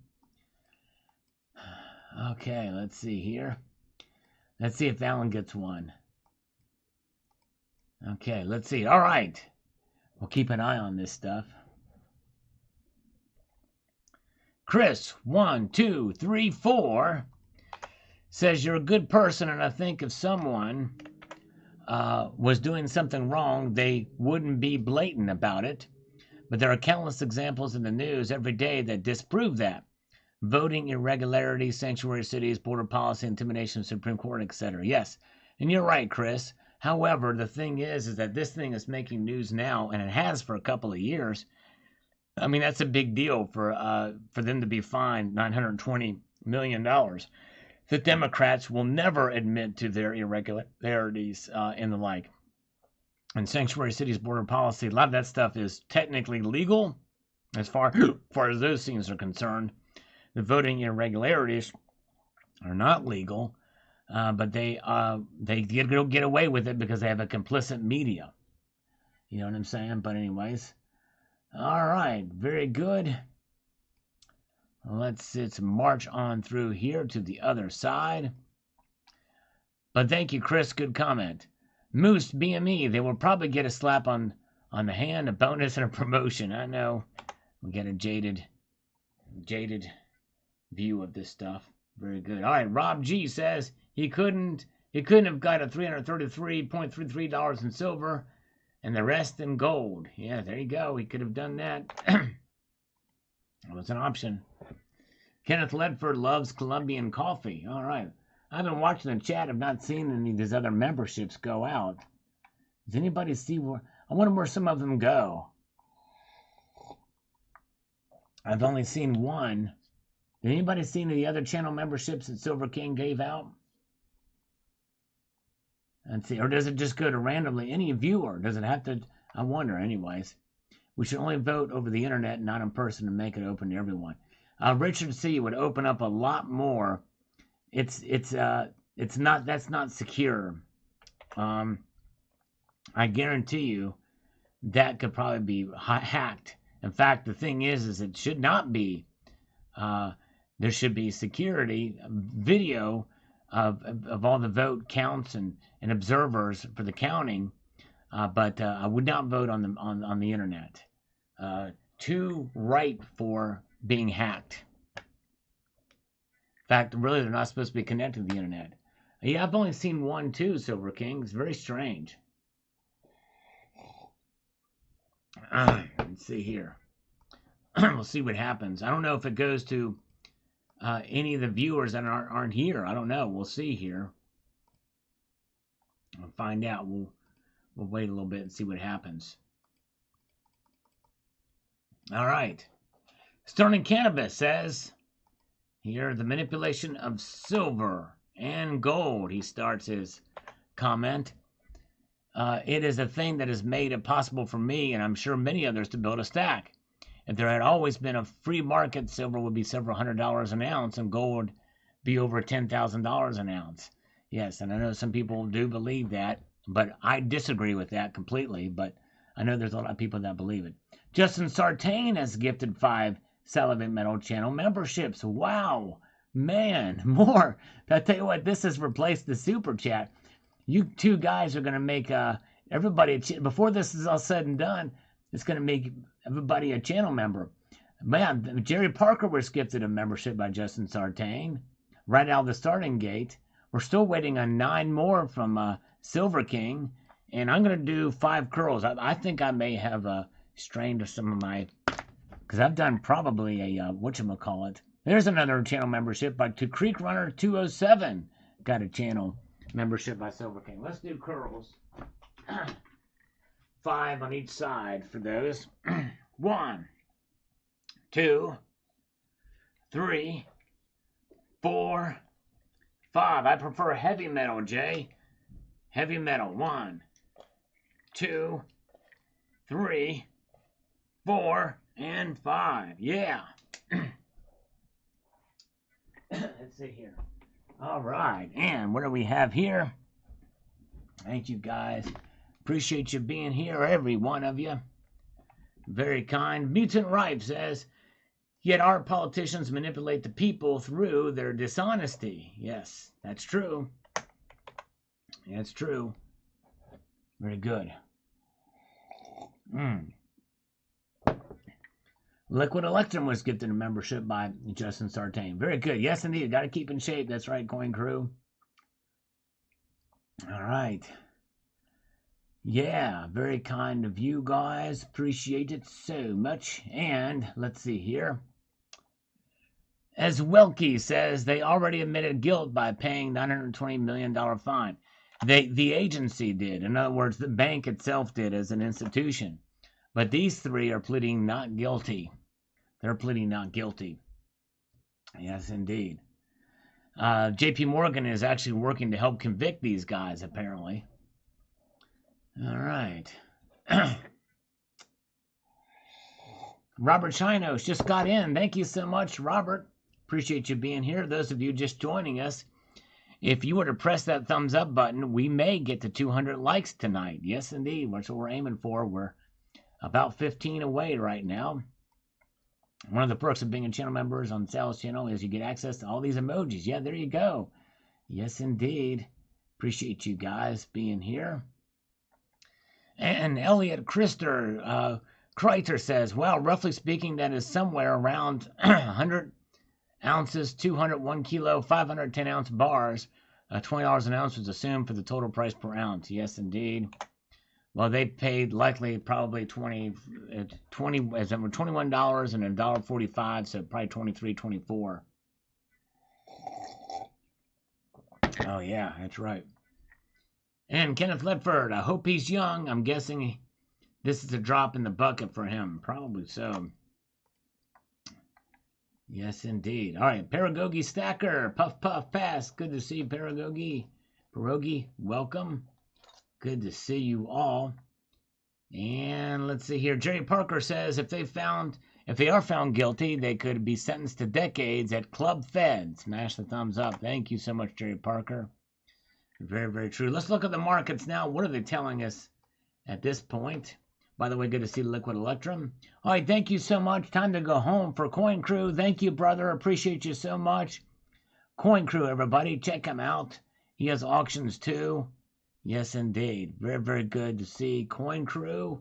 Okay, let's see here. Let's see if Alan gets one. Okay, let's see. All right. We'll keep an eye on this stuff. Chris, 1, 2, 3, 4, says you're a good person, and I think if someone was doing something wrong, they wouldn't be blatant about it. But there are countless examples in the news every day that disprove that. Voting irregularities, sanctuary cities, border policy, intimidation, Supreme Court, etc. Yes, and you're right, Chris. However, the thing is that this thing is making news now, and it has for a couple of years. I mean, that's a big deal for them to be fined $920 million. The Democrats will never admit to their irregularities and the like. And sanctuary cities, border policy, a lot of that stuff is technically legal as far as those things are concerned. The voting irregularities are not legal. But they get away with it because they have a complicit media. You know what I'm saying? But anyways. All right. Very good. Let's march on through here to the other side. But thank you, Chris. Good comment. Moose BME. They will probably get a slap on the hand, a bonus, and a promotion. I know. We get a jaded view of this stuff. Very good. All right. Rob G says he couldn't have got a $333.33 in silver and the rest in gold. Yeah, there you go. He could have done that. That was an option. Kenneth Ledford loves Colombian coffee. All right. I've been watching the chat. I've not seen any of these other memberships go out. Does anybody see where? I wonder where some of them go. I've only seen one. Did anybody see any of the other channel memberships that Silver King gave out? Let's see. Or does it just go to randomly any viewer? Does it have to? I wonder anyways. We should only vote over the internet, not in person, to make it open to everyone. Richard C. would open up a lot more. It's not, that's not secure. I guarantee you that could probably be hacked. In fact, the thing is it should not be. There should be security video of all the vote counts and observers for the counting. But I would not vote on the internet. Too ripe for being hacked. In fact, really, they're not supposed to be connected to the internet. Yeah, I've only seen one too, Silver King. It's very strange. Let's see here. We'll see what happens. I don't know if it goes to any of the viewers that aren't here. I don't know. We'll see here. We'll find out. We'll wait a little bit and see what happens. All right. Sterling Cannabis says here, the manipulation of silver and gold. He starts his comment. It is a thing that has made it possible for me, and I'm sure many others, to build a stack. If there had always been a free market, silver would be several $100s an ounce, and gold would be over $10,000 an ounce. Yes, and I know some people do believe that, but I disagree with that completely. But I know there's a lot of people that believe it. Justin Sartain has gifted 5 Salivate Metal channel memberships. Wow, man, more. I tell you what, this has replaced the super chat. You two guys are going to make everybody, before this is all said and done, it's going to make everybody a channel member. Man, Jerry Parker was gifted a membership by Justin Sartain right out of the starting gate. We're still waiting on 9 more from Silver King, and I'm going to do 5 curls. I think I may have strained some of my, because I've done probably a, whatchamacallit. There's another channel membership by To Creek Runner 207. Got a channel membership by Silver King. Let's do curls. 5 on each side for those. 1, 2, 3, 4, 5. I prefer heavy metal, Jay. Heavy metal. 1, 2, 3, 4, and 5. Yeah. Let's see here. All right. And what do we have here? Thank you, guys. Appreciate you being here, every one of you. Very kind. Mutant Ripe says, yet our politicians manipulate the people through their dishonesty. Yes, that's true. That's true. Very good. Liquid Electrum was gifted a membership by Justin Sartain. Very good. Yes, indeed. Got to keep in shape. That's right, Coin Crew. All right. Yeah, very kind of you guys. Appreciate it so much. And let's see here. As Welke says, they already admitted guilt by paying the $120 million fine. The agency did. In other words, the bank itself did as an institution. But these 3 are pleading not guilty. They're pleading not guilty. Yes, indeed. JP Morgan is actually working to help convict these guys, apparently. All right. Robert Chinos just got in. Thank you so much, Robert. Appreciate you being here. Those of you just joining us, if you were to press that thumbs up button, we may get to 200 likes tonight. Yes, indeed. That's what we're aiming for. We're about 15 away right now. One of the perks of being a channel member on Sal's channel is you get access to all these emojis. Yeah, there you go. Yes, indeed. Appreciate you guys being here. And Elliot Krister, Kreiter says, well, roughly speaking, that is somewhere around 100 ounces, 201 kilo, 510 ounce bars. $20 an ounce was assumed for the total price per ounce. Yes, indeed. Well, they paid likely probably $21 and $1.45, so probably 23, 24. Oh yeah, that's right. And Kenneth Ledford, I hope he's young. I'm guessing this is a drop in the bucket for him. Probably so. Yes, indeed. All right, Paragogi Stacker, Puff Puff Pass. Good to see you, Paragogi. Pierogi, welcome. Good to see you all. And let's see here. Jerry Parker says if they are found guilty, they could be sentenced to decades at Club Fed. Smash the thumbs up. Thank you so much, Jerry Parker. Very, very true. Let's look at the markets now. What are they telling us at this point? By the way, good to see Liquid Electrum. All right, thank you so much. Time to go home for Coin Crew. Thank you, brother. Appreciate you so much. Coin Crew, everybody. Check him out. He has auctions too. Yes, indeed. Very, very good to see Coin Crew.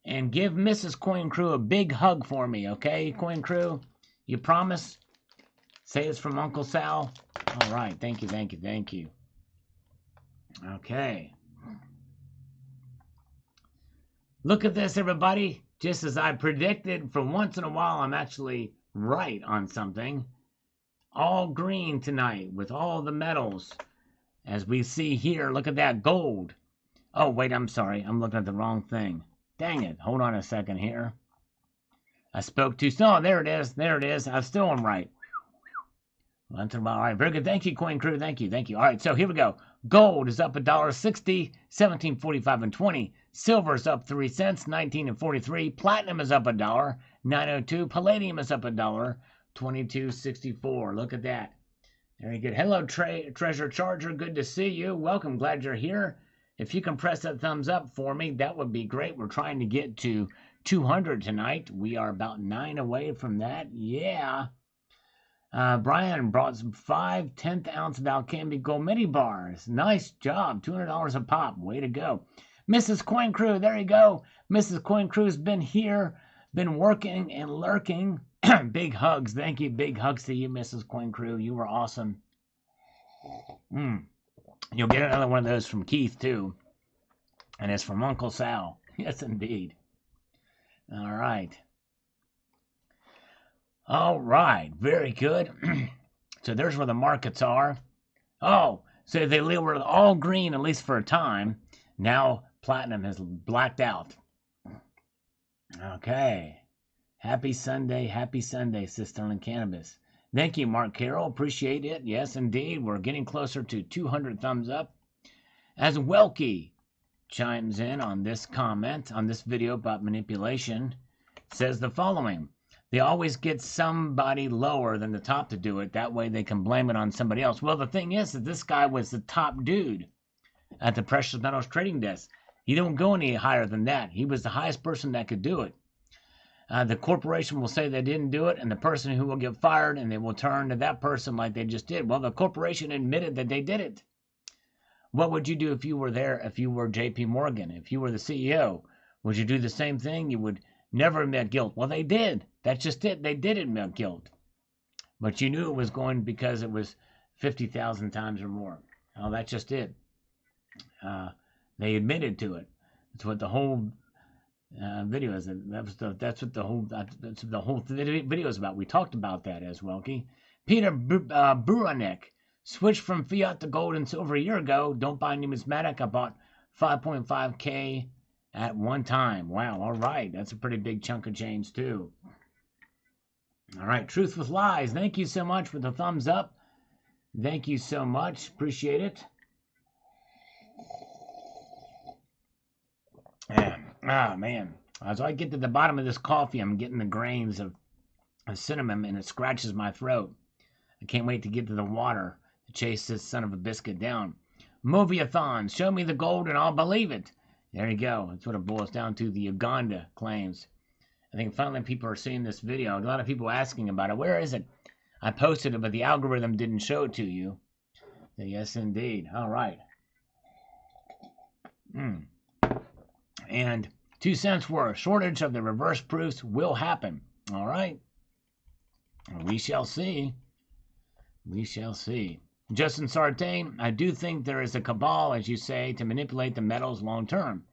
And give Mrs. Coin Crew a big hug for me, okay, Coin Crew? You promise? Say it's from Uncle Sal. All right. Thank you, thank you, thank you. Okay. Look at this, everybody. Just as I predicted, for once in a while, I'm actually right on something. All green tonight with all the metals. As we see here, look at that gold. Oh, wait, I'm sorry. I'm looking at the wrong thing. Dang it. Hold on a second here. I spoke too soon. Oh, there it is. There it is. I still am right. Once in a while. All right, very good. Thank you, Coin Crew. Thank you. Thank you. All right, so here we go. Gold is up $1.60, $17.45 and 20. Silver is up 3 cents, 19 and 43. Platinum is up $1, 9.02. Palladium is up $1, 22.64. Look at that. Very good. Hello, Treasure Charger. Good to see you. Welcome. Glad you're here. If you can press that thumbs up for me, that would be great. We're trying to get to 200 tonight. We are about 9 away from that. Yeah. Brian brought some 5 10th-ounce Valcambi Gold Mini Bars. Nice job. $200 a pop. Way to go. Mrs. Coin Crew, there you go. Mrs. Coin Crew's been here, been working and lurking. Big hugs. Thank you. Big hugs to you, Mrs. Coin Crew. You were awesome. You'll get another one of those from Keith, too. And it's from Uncle Sal. Yes, indeed. All right. All right. Very good. So there's where the markets are. Oh, so they were all green, at least for a time. Now platinum has blacked out. Okay. Happy Sunday, Sister and Cannabis. Thank you, Mark Carroll. Appreciate it. Yes, indeed. We're getting closer to 200 thumbs up. As Welky chimes in on this comment, on this video about manipulation, says the following. They always get somebody lower than the top to do it. That way they can blame it on somebody else. Well, the thing is that this guy was the top dude at the precious metals trading desk. He don't go any higher than that. He was the highest person that could do it. The corporation will say they didn't do it, and the person who will get fired, and they will turn to that person like they just did. Well, the corporation admitted that they did it. What would you do if you were there, if you were J.P. Morgan, if you were the CEO? Would you do the same thing? You would never admit guilt. Well, they did. That's just it. They did admit guilt. But you knew it was going because it was 50,000 times or more. Oh, that's just it. They admitted to it. That's what the whole video is. That's what the whole video is about. We talked about that as Welky. Peter Buranek switched from fiat to gold and silver a year ago. Don't buy numismatic. I bought 5.5K at one time. Wow. All right. That's a pretty big chunk of change too. All right. Truth with Lies. Thank you so much for the thumbs up. Thank you so much. Appreciate it. Man. As I get to the bottom of this coffee, I'm getting the grains of cinnamon, and it scratches my throat. I can't wait to get to the water to chase this son of a biscuit down. Movie-a-thon. Show me the gold and I'll believe it. There you go. That's what it boils down to, the Uganda claims. I think finally people are seeing this video. A lot of people asking about it. Where is it? I posted it, but the algorithm didn't show it to you. Yes, indeed. All right. And 2 cents worth. Shortage of the reverse proofs will happen. All right. We shall see. We shall see. Justin Sartain, I do think there is a cabal, as you say, to manipulate the metals long term.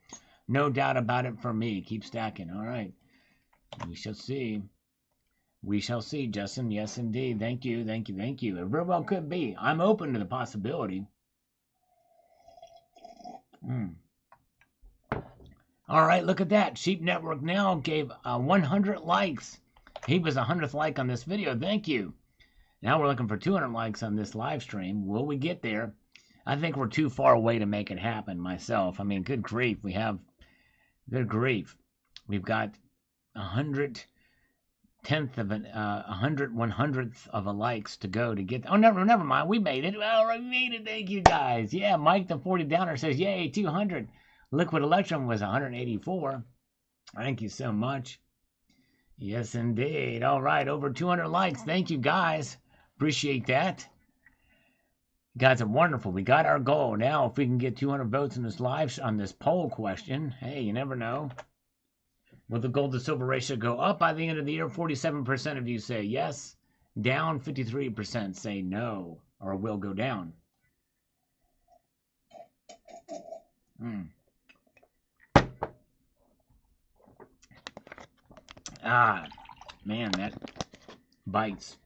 No doubt about it for me. Keep stacking. All right. We shall see. We shall see, Justin. Yes, indeed. Thank you. Thank you. Thank you. It very well could be. I'm open to the possibility. All right, look at that. Sheep Network now gave 100 likes. He was 100th like on this video. Thank you. Now we're looking for 200 likes on this live stream. Will we get there? I think we're too far away to make it happen myself. I mean, good grief. We have Good grief. We've got 100 tenth of an 100/100th of a likes to go to get. Oh, never mind. We made it. Well, we made it. Thank you guys. Yeah, Mike the 40 downer says, "Yay, 200." Liquid Electrum was 184. Thank you so much. Yes, indeed. All right, over 200 likes. Thank you guys. Appreciate that. You guys are wonderful. We got our goal. Now, if we can get 200 votes in this live on this poll question, hey, you never know. Will the gold to silver ratio go up by the end of the year? 47% of you say yes. Down, 53% say no, or will go down. Ah, man, that bites.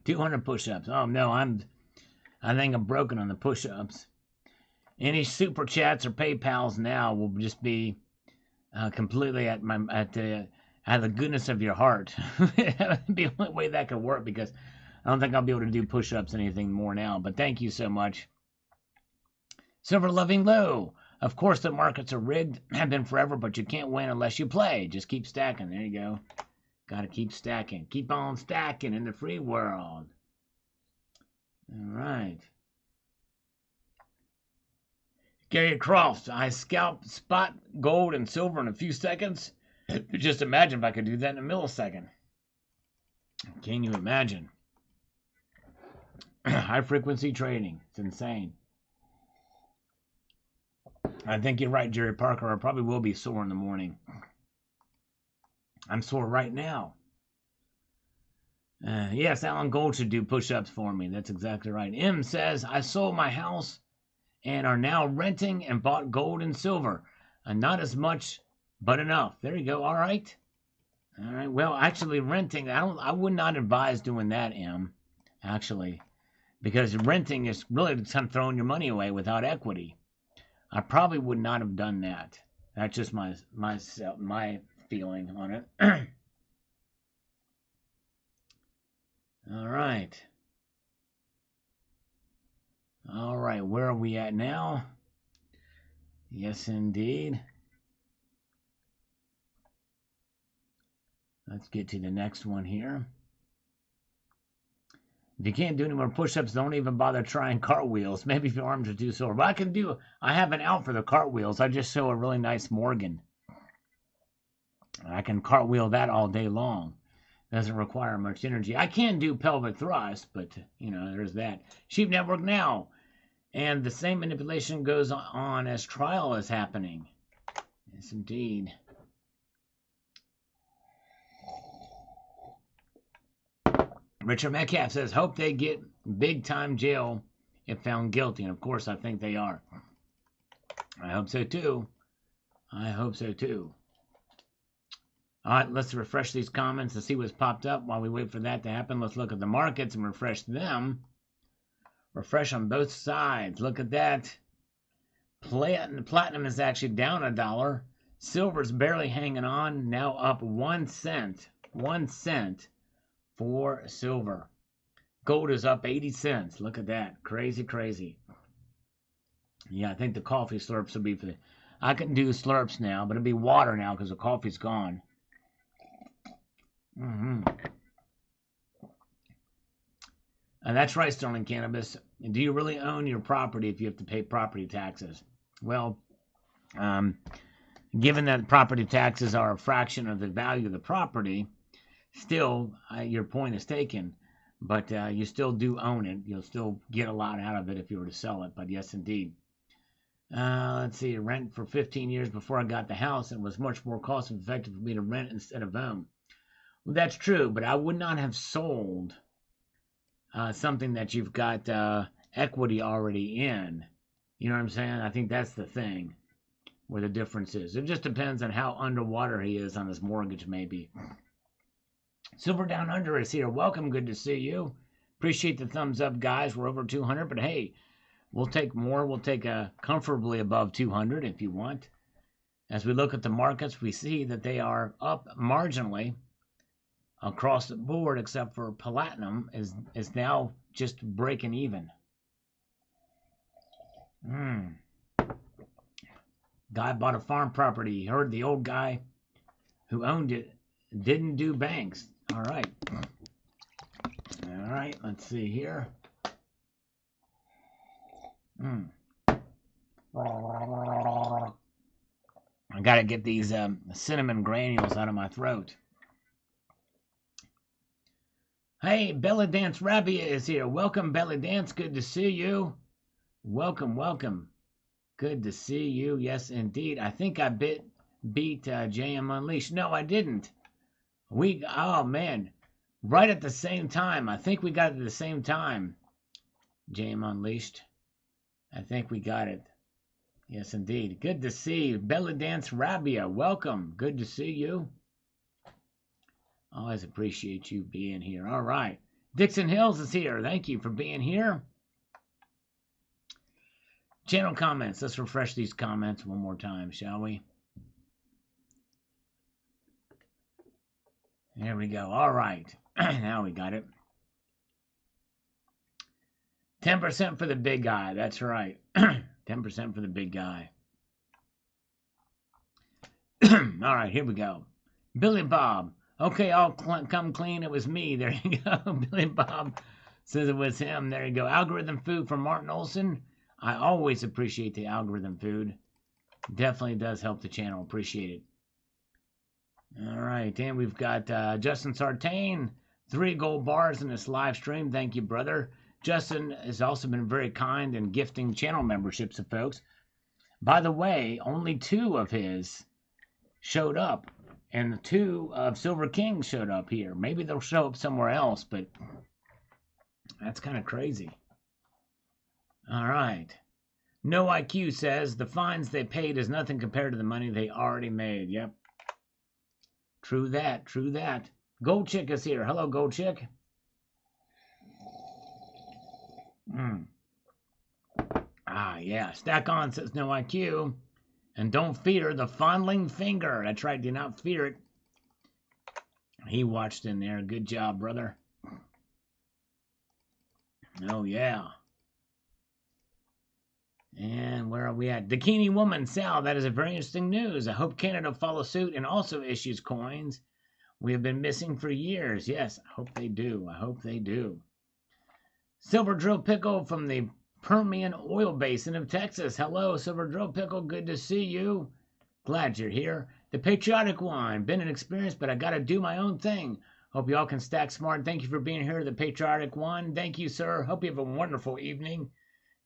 200 push-ups. Oh no, I think I'm broken on the push-ups. Any super chats or PayPals now will just be completely out of the goodness of your heart. That'd be the only way that could work, because I don't think I'll be able to do push-ups anything more now. But thank you so much. Silver loving low. Of course the markets are rigged, have been forever, but you can't win unless you play. Just keep stacking. There you go. Gotta keep stacking. Keep on stacking in the free world. All right. Gary Croft, I scalp spot gold and silver in a few seconds. Just imagine if I could do that in a millisecond. Can you imagine? High frequency trading. It's insane. I think you're right, Jerry Parker. I probably will be sore in the morning. I'm sore right now. Yes, Alan Gold should do push-ups for me. That's exactly right. M says, I sold my house and are now renting and bought gold and silver. Not as much, but enough. There you go. All right. All right. Well, actually renting, I would not advise doing that, M, actually, because renting is really kind of throwing your money away without equity. I probably would not have done that. That's just my feeling on it. All right. All right, where are we at now? Yes, indeed. Let's get to the next one here. If you can't do any more push-ups, don't even bother trying cartwheels. Maybe if your arms are too sore. But I have an out for the cartwheels. I just show a really nice Morgan. I can cartwheel that all day long. Doesn't require much energy. I can do pelvic thrust, but, there's that. Sheep Network now. And the same manipulation goes on as trial is happening. Yes, indeed. Richard Metcalf says, hope they get big-time jail if found guilty. And, of course, I think they are. I hope so, too. I hope so, too. All right, let's refresh these comments to see what's popped up. While we wait for that to happen, let's look at the markets and refresh them. Refresh on both sides. Look at that. Platinum is actually down $1. Silver's barely hanging on, now up 1 cent. 1 cent for silver. Gold is up 80 cents. Look at that. Crazy, crazy. Yeah, I think the coffee slurps will be for I can do slurps now, but it'll be water now because the coffee's gone. And that's right, Sterling Cannabis. Do you really own your property if you have to pay property taxes? Well, given that property taxes are a fraction of the value of the property, still, your point is taken. But you still do own it. You'll still get a lot out of it if you were to sell it. But yes, indeed. Let's see. Rent for 15 years before I got the house, and it was much more cost effective for me to rent instead of own. Well, that's true, but I would not have sold something that you've got equity already in. You know what I'm saying? I think that's the thing where the difference is. It just depends on how underwater he is on his mortgage, maybe. Silver Down Under is here. Welcome. Good to see you. Appreciate the thumbs up, guys. We're over 200, but hey, we'll take more. We'll take comfortably above 200 if you want. As we look at the markets, we see that they are up marginally across the board, except for platinum is now just breaking even. Guy bought a farm property. He heard the old guy who owned it didn't do banks. All right. All right, let's see here. I got to get these cinnamon granules out of my throat. Hey, Belly Dance Rabia is here. Welcome, Belly Dance. Good to see you. Welcome, welcome. Good to see you. Yes, indeed. I think I beat JM Unleashed. No, I didn't. Oh, man. Right at the same time. I think we got it at the same time. JM Unleashed. I think we got it. Yes, indeed. Good to see you. Belly Dance Rabia. Welcome. Good to see you. Always appreciate you being here. All right. Dixon Hills is here. Thank you for being here. Channel comments. Let's refresh these comments one more time, shall we? There we go. All right. Now we got it. 10% for the big guy. That's right. 10% for the big guy. All right, here we go. Billy Bob. Okay, I'll come clean. It was me. There you go. Billy Bob says it was him. There you go. Algorithm food from Martin Olson. I always appreciate the algorithm food. Definitely does help the channel. Appreciate it. All right, and we've got Justin Sartain. 3 gold bars in this live stream. Thank you, brother. Justin has also been very kind in gifting channel memberships to folks. By the way, only 2 of his showed up, and 2 of Silver King showed up here. Maybe they'll show up somewhere else, but that's kind of crazy. All right. No IQ says the fines they paid is nothing compared to the money they already made. Yep. True that. True that. Gold Chick is here. Hello, Gold Chick. Ah, yeah. Stack on says no IQ. And don't fear the fondling finger. That's right. Do not fear it. He watched in there. Good job, brother. Oh, yeah. And where are we at? Bikini Woman, Sal, that is a very interesting news. I hope Canada follows suit and also issues coins. We have been missing for years. Yes, I hope they do. I hope they do. Silver Drill Pickle from the Permian Oil Basin of Texas. Hello, Silver Drill Pickle. Good to see you. Glad you're here. The Patriotic One. Been an experience, but I got to do my own thing. Hope y'all can stack smart. Thank you for being here, the Patriotic One. Thank you, sir. Hope you have a wonderful evening.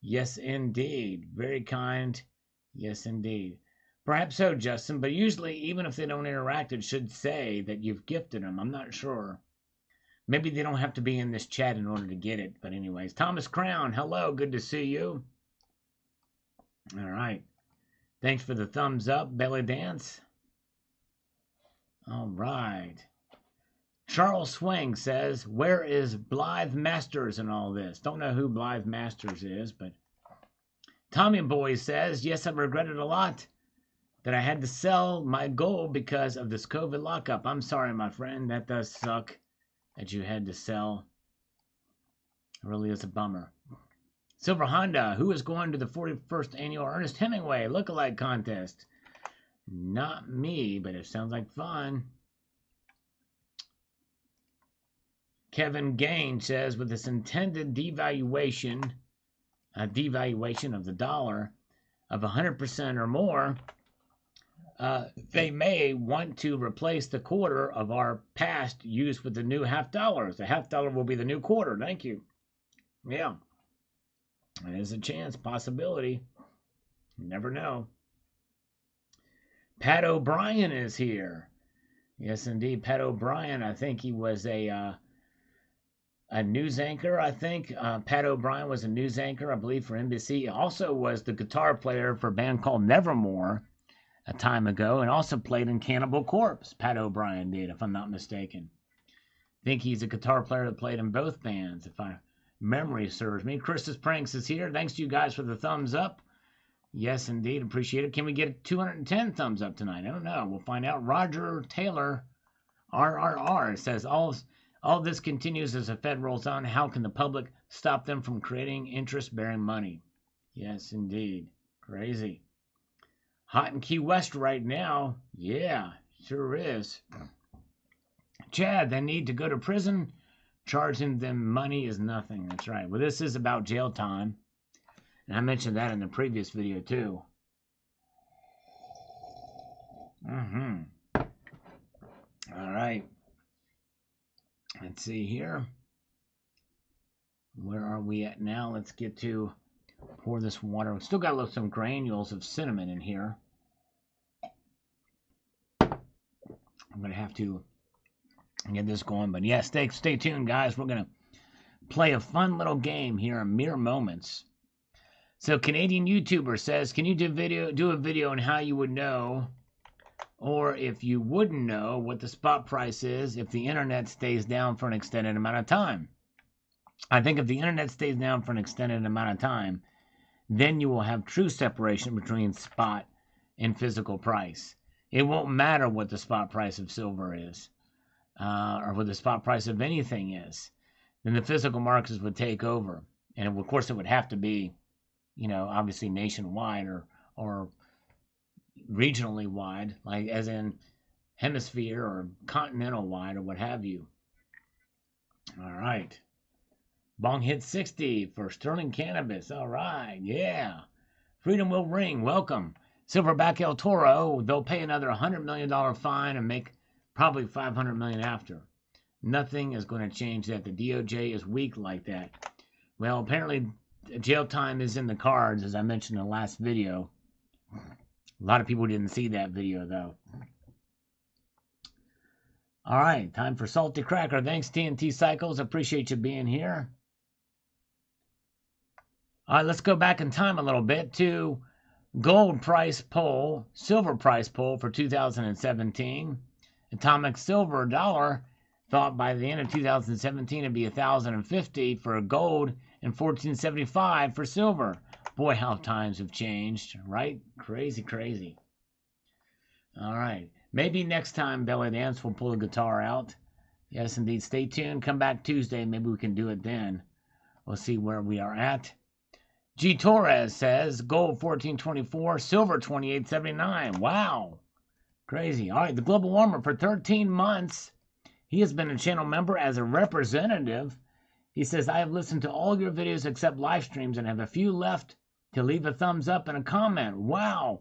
Yes, indeed. Very kind. Yes, indeed. Perhaps so, Justin, but usually, even if they don't interact, it should say that you've gifted them. I'm not sure. Maybe they don't have to be in this chat in order to get it. But anyways, Thomas Crown, hello. Good to see you. All right. Thanks for the thumbs up, Belly Dance. All right. Charles Swing says, where is Blythe Masters in all this? Don't know who Blythe Masters is, but Tommy Boy says, yes, I've regretted a lot that I had to sell my gold because of this COVID lockup. I'm sorry, my friend. That does suck that you had to sell. It really is a bummer. Silver Honda, who is going to the 41st annual Ernest Hemingway lookalike contest? Not me, but it sounds like fun. Kevin Gain says, with this intended devaluation of the dollar of 100% or more, they may want to replace the quarter of our past used with the new $0.50. The $0.50 will be the new quarter. Thank you. Yeah. There's a chance, possibility. You never know. Pat O'Brien is here. Yes, indeed. Pat O'Brien, I think he was a news anchor, I think. Pat O'Brien was a news anchor, I believe, for NBC. He also was the guitar player for a band called Nevermore a time ago, and also played in Cannibal Corpse. Pat O'Brien did, if I'm not mistaken. I think he's a guitar player that played in both bands, if my memory serves me. Christus Pranks is here. Thanks to you guys for the thumbs up. Yes, indeed. Appreciate it. Can we get 210 thumbs up tonight? I don't know. We'll find out. Roger Taylor, RRR, says, all this continues as the Fed rolls on. How can the public stop them from creating interest-bearing money? Yes, indeed. Crazy. Hot in Key West right now. Yeah, sure is. Chad, they need to go to prison. Charging them money is nothing. That's right. Well, this is about jail time. And I mentioned that in the previous video, too. All right. Let's see here. Where are we at now? Let's get to pour this water. We've still got some granules of cinnamon in here. I'm going to have to get this going. But yeah, stay tuned, guys. We're going to play a fun little game here in mere moments. So Canadian YouTuber says, can you do a video on how you would know, or if you wouldn't know, what the spot price is if the internet stays down for an extended amount of time? I think if the internet stays down for an extended amount of time, then you will have true separation between spot and physical price. It won't matter what the spot price of silver is, or what the spot price of anything is. Then the physical markets would take over. And of course it would have to be, obviously nationwide or regionally wide, like as in hemisphere or continental wide or what have you. All right. Bong hit 60 for Sterling Cannabis. All right. Yeah. Freedom will ring. Welcome. Silverback El Toro. They'll pay another $100 million fine and make probably $500 million after. Nothing is going to change that. The DOJ is weak like that. Well, apparently jail time is in the cards, as I mentioned in the last video. A lot of people didn't see that video, though. All right, time for Salty Cracker. Thanks, TNT Cycles. Appreciate you being here. All right, let's go back in time a little bit to gold price poll, silver price poll for 2017. Atomic silver dollar thought by the end of 2017 it'd be $1,050 for gold and $14.75 for silver. Boy, how times have changed, right? Crazy, crazy. All right. Maybe next time Belly Dance will pull the guitar out. Yes, indeed. Stay tuned. Come back Tuesday. Maybe we can do it then. We'll see where we are at. G. Torres says gold 14.24, silver 28.79. Wow. Crazy. All right. The Global Warmer for 13 months. He has been a channel member as a representative. He says, I have listened to all your videos except live streams and have a few left to leave a thumbs up and a comment. Wow.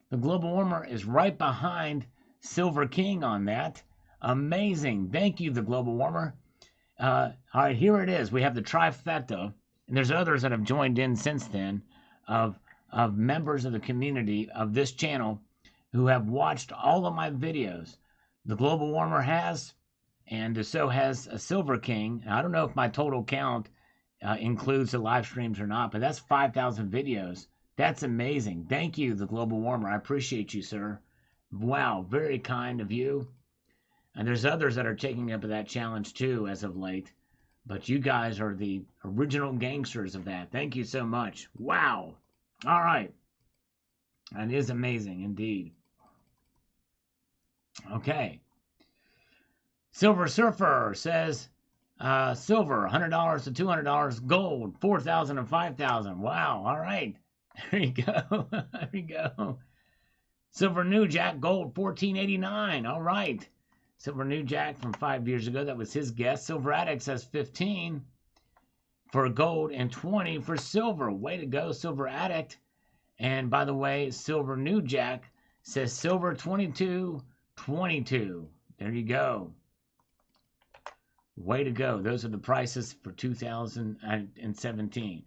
The Global Warmer is right behind Silver King on that. Amazing. Thank you, the Global Warmer. All right, here it is. We have the trifecta, and there's others that have joined in since then of members of the community of this channel who have watched all of my videos. The Global Warmer has, and so has a Silver King. I don't know if my total count includes the live streams or not, but that's 5,000 videos. That's amazing. Thank you, the Global Warmer. I appreciate you, sir. Wow, very kind of you. And there's others that are taking up that challenge too as of late. But you guys are the original gangsters of that. Thank you so much. Wow. All right. That is amazing indeed. Okay. Silver Surfer says, silver, $100 to $200, gold, $4,000 and $5,000. Wow. All right. There you go. There you go. Silver New Jack, gold, $14.89. All right. Silver New Jack from 5 years ago. That was his guess. Silver Addict says 15 for gold and 20 for silver. Way to go, Silver Addict. And by the way, Silver New Jack says silver 22.22. There you go. Way to go. Those are the prices for 2017.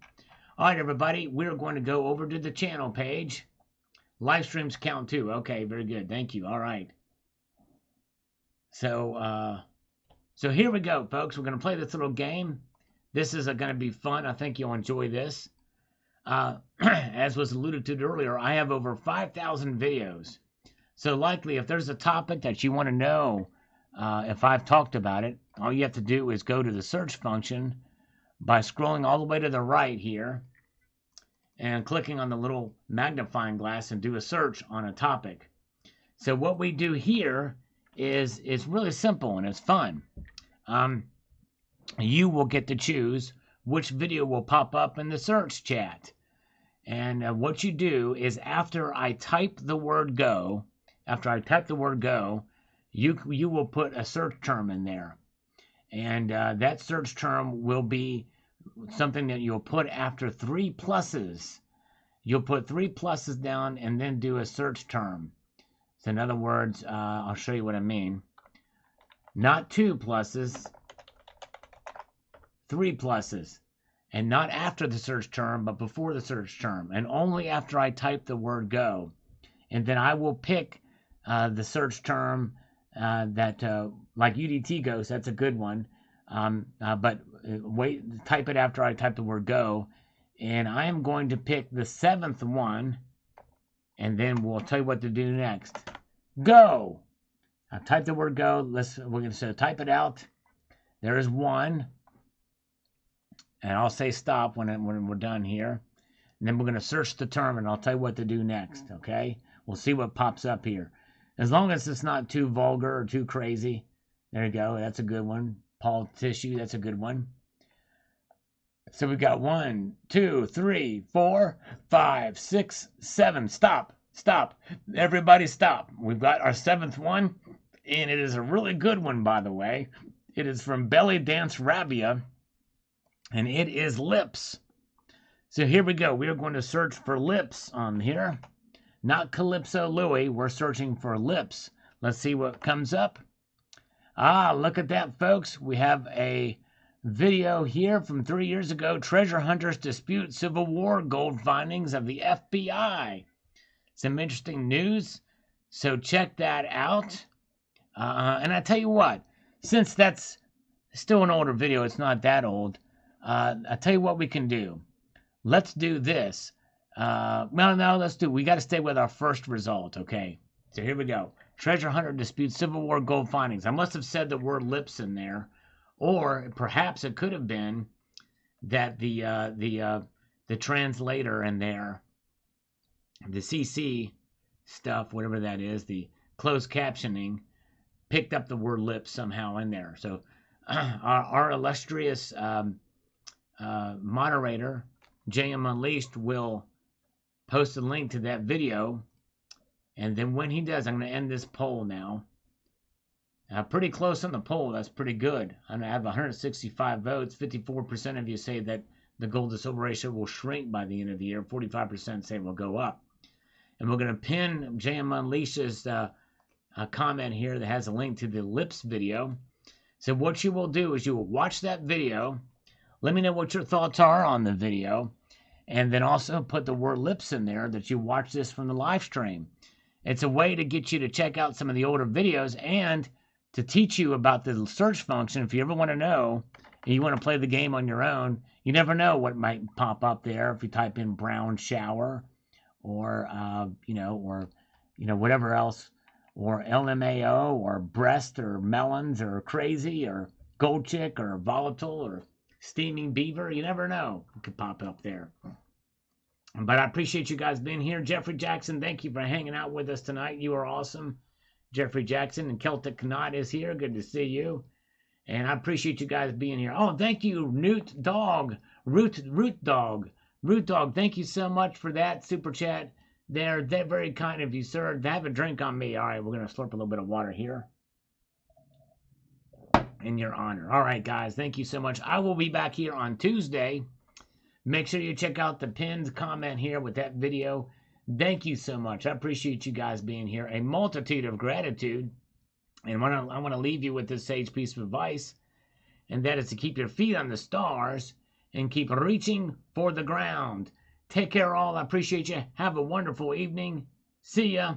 All right, everybody. We're going to go over to the channel page. Live streams count too. Okay, very good. Thank you. All right. So here we go, folks. We're going to play this little game. This is going to be fun. I think you'll enjoy this. As was alluded to earlier, I have over 5,000 videos. So likely, if there's a topic that you want to know, if I've talked about it, all you have to do is go to the search function by scrolling all the way to the right here and clicking on the little magnifying glass and do a search on a topic. So what we do here is it's really simple and it's fun. You will get to choose which video will pop up in the search chat. And what you do is after I type the word go, you will put a search term in there. And that search term will be something that you'll put after 3 pluses. You'll put 3 pluses down and then do a search term. So in other words, I'll show you what I mean. Not 2 pluses, 3 pluses. And not after the search term, but before the search term. And only after I type the word go. And then I will pick the search term that, like UDT goes, that's a good one. But type it after I type the word go. And I am going to pick the 7th one. And then we'll tell you what to do next. Go! I type the word go. We're going to type it out. There is 1. And I'll say stop when we're done here. And then we're going to search the term, and I'll tell you what to do next, okay? We'll see what pops up here. As long as it's not too vulgar or too crazy. There you go. That's a good one. Paul Tissue, that's a good one. So we got 1, 2, 3, 4, 5, 6, 7. Stop. Stop. Everybody stop. We've got our 7th one, and it is a really good one, by the way. It is from Belly Dance Rabia. And it is lips. So here we go. We are going to search for lips on here. Not Calypso Louie. We're searching for lips. Let's see what comes up. Ah, look at that, folks. We have a video here from 3 years ago. Treasure hunters dispute Civil War gold findings of the FBI. Some interesting news. So check that out. And I tell you what, since that's still an older video, it's not that old. I'll tell you what we can do. Let's do this. We got to stay with our first result, okay? So here we go. Treasure hunter disputes Civil War gold findings. I must have said the word lips in there. Or perhaps it could have been that the translator in there, the CC stuff, whatever that is, the closed captioning, picked up the word lips somehow in there. So our illustrious moderator, JM Unleashed, will post a link to that video. And then when he does, I'm going to end this poll now. Pretty close on the poll. That's pretty good. I have 165 votes. 54% of you say that the gold to silver ratio will shrink by the end of the year. 45% say it will go up. And we're going to pin JM Unleashed's comment here that has a link to the lips video. So what you will do is you will watch that video. Let me know what your thoughts are on the video. And then also put the word lips in there that you watch this from the live stream. It's a way to get you to check out some of the older videos and to teach you about the search function. If you ever want to know and you want to play the game on your own, you never know what might pop up there if you type in brown shower or, whatever else, or LMAO or breast or melons or crazy or gold chick or volatile or steaming beaver. You never know. It could pop up there. But I appreciate you guys being here. Jeffrey Jackson, thank you for hanging out with us tonight. You are awesome. Jeffrey Jackson and Celtic Knot is here. Good to see you. And I appreciate you guys being here. Oh, thank you, Root Dog. Root Dog. Thank you so much for that super chat. They're very kind of you, sir. Have a drink on me. All right, we're going to slurp a little bit of water here. In your honor. All right, guys. Thank you so much. I will be back here on Tuesday. Make sure you check out the pinned comment here with that video. Thank you so much. I appreciate you guys being here. A multitude of gratitude. And I want to leave you with this sage piece of advice. And that is to keep your feet on the stars and keep reaching for the ground. Take care all. I appreciate you. Have a wonderful evening. See ya.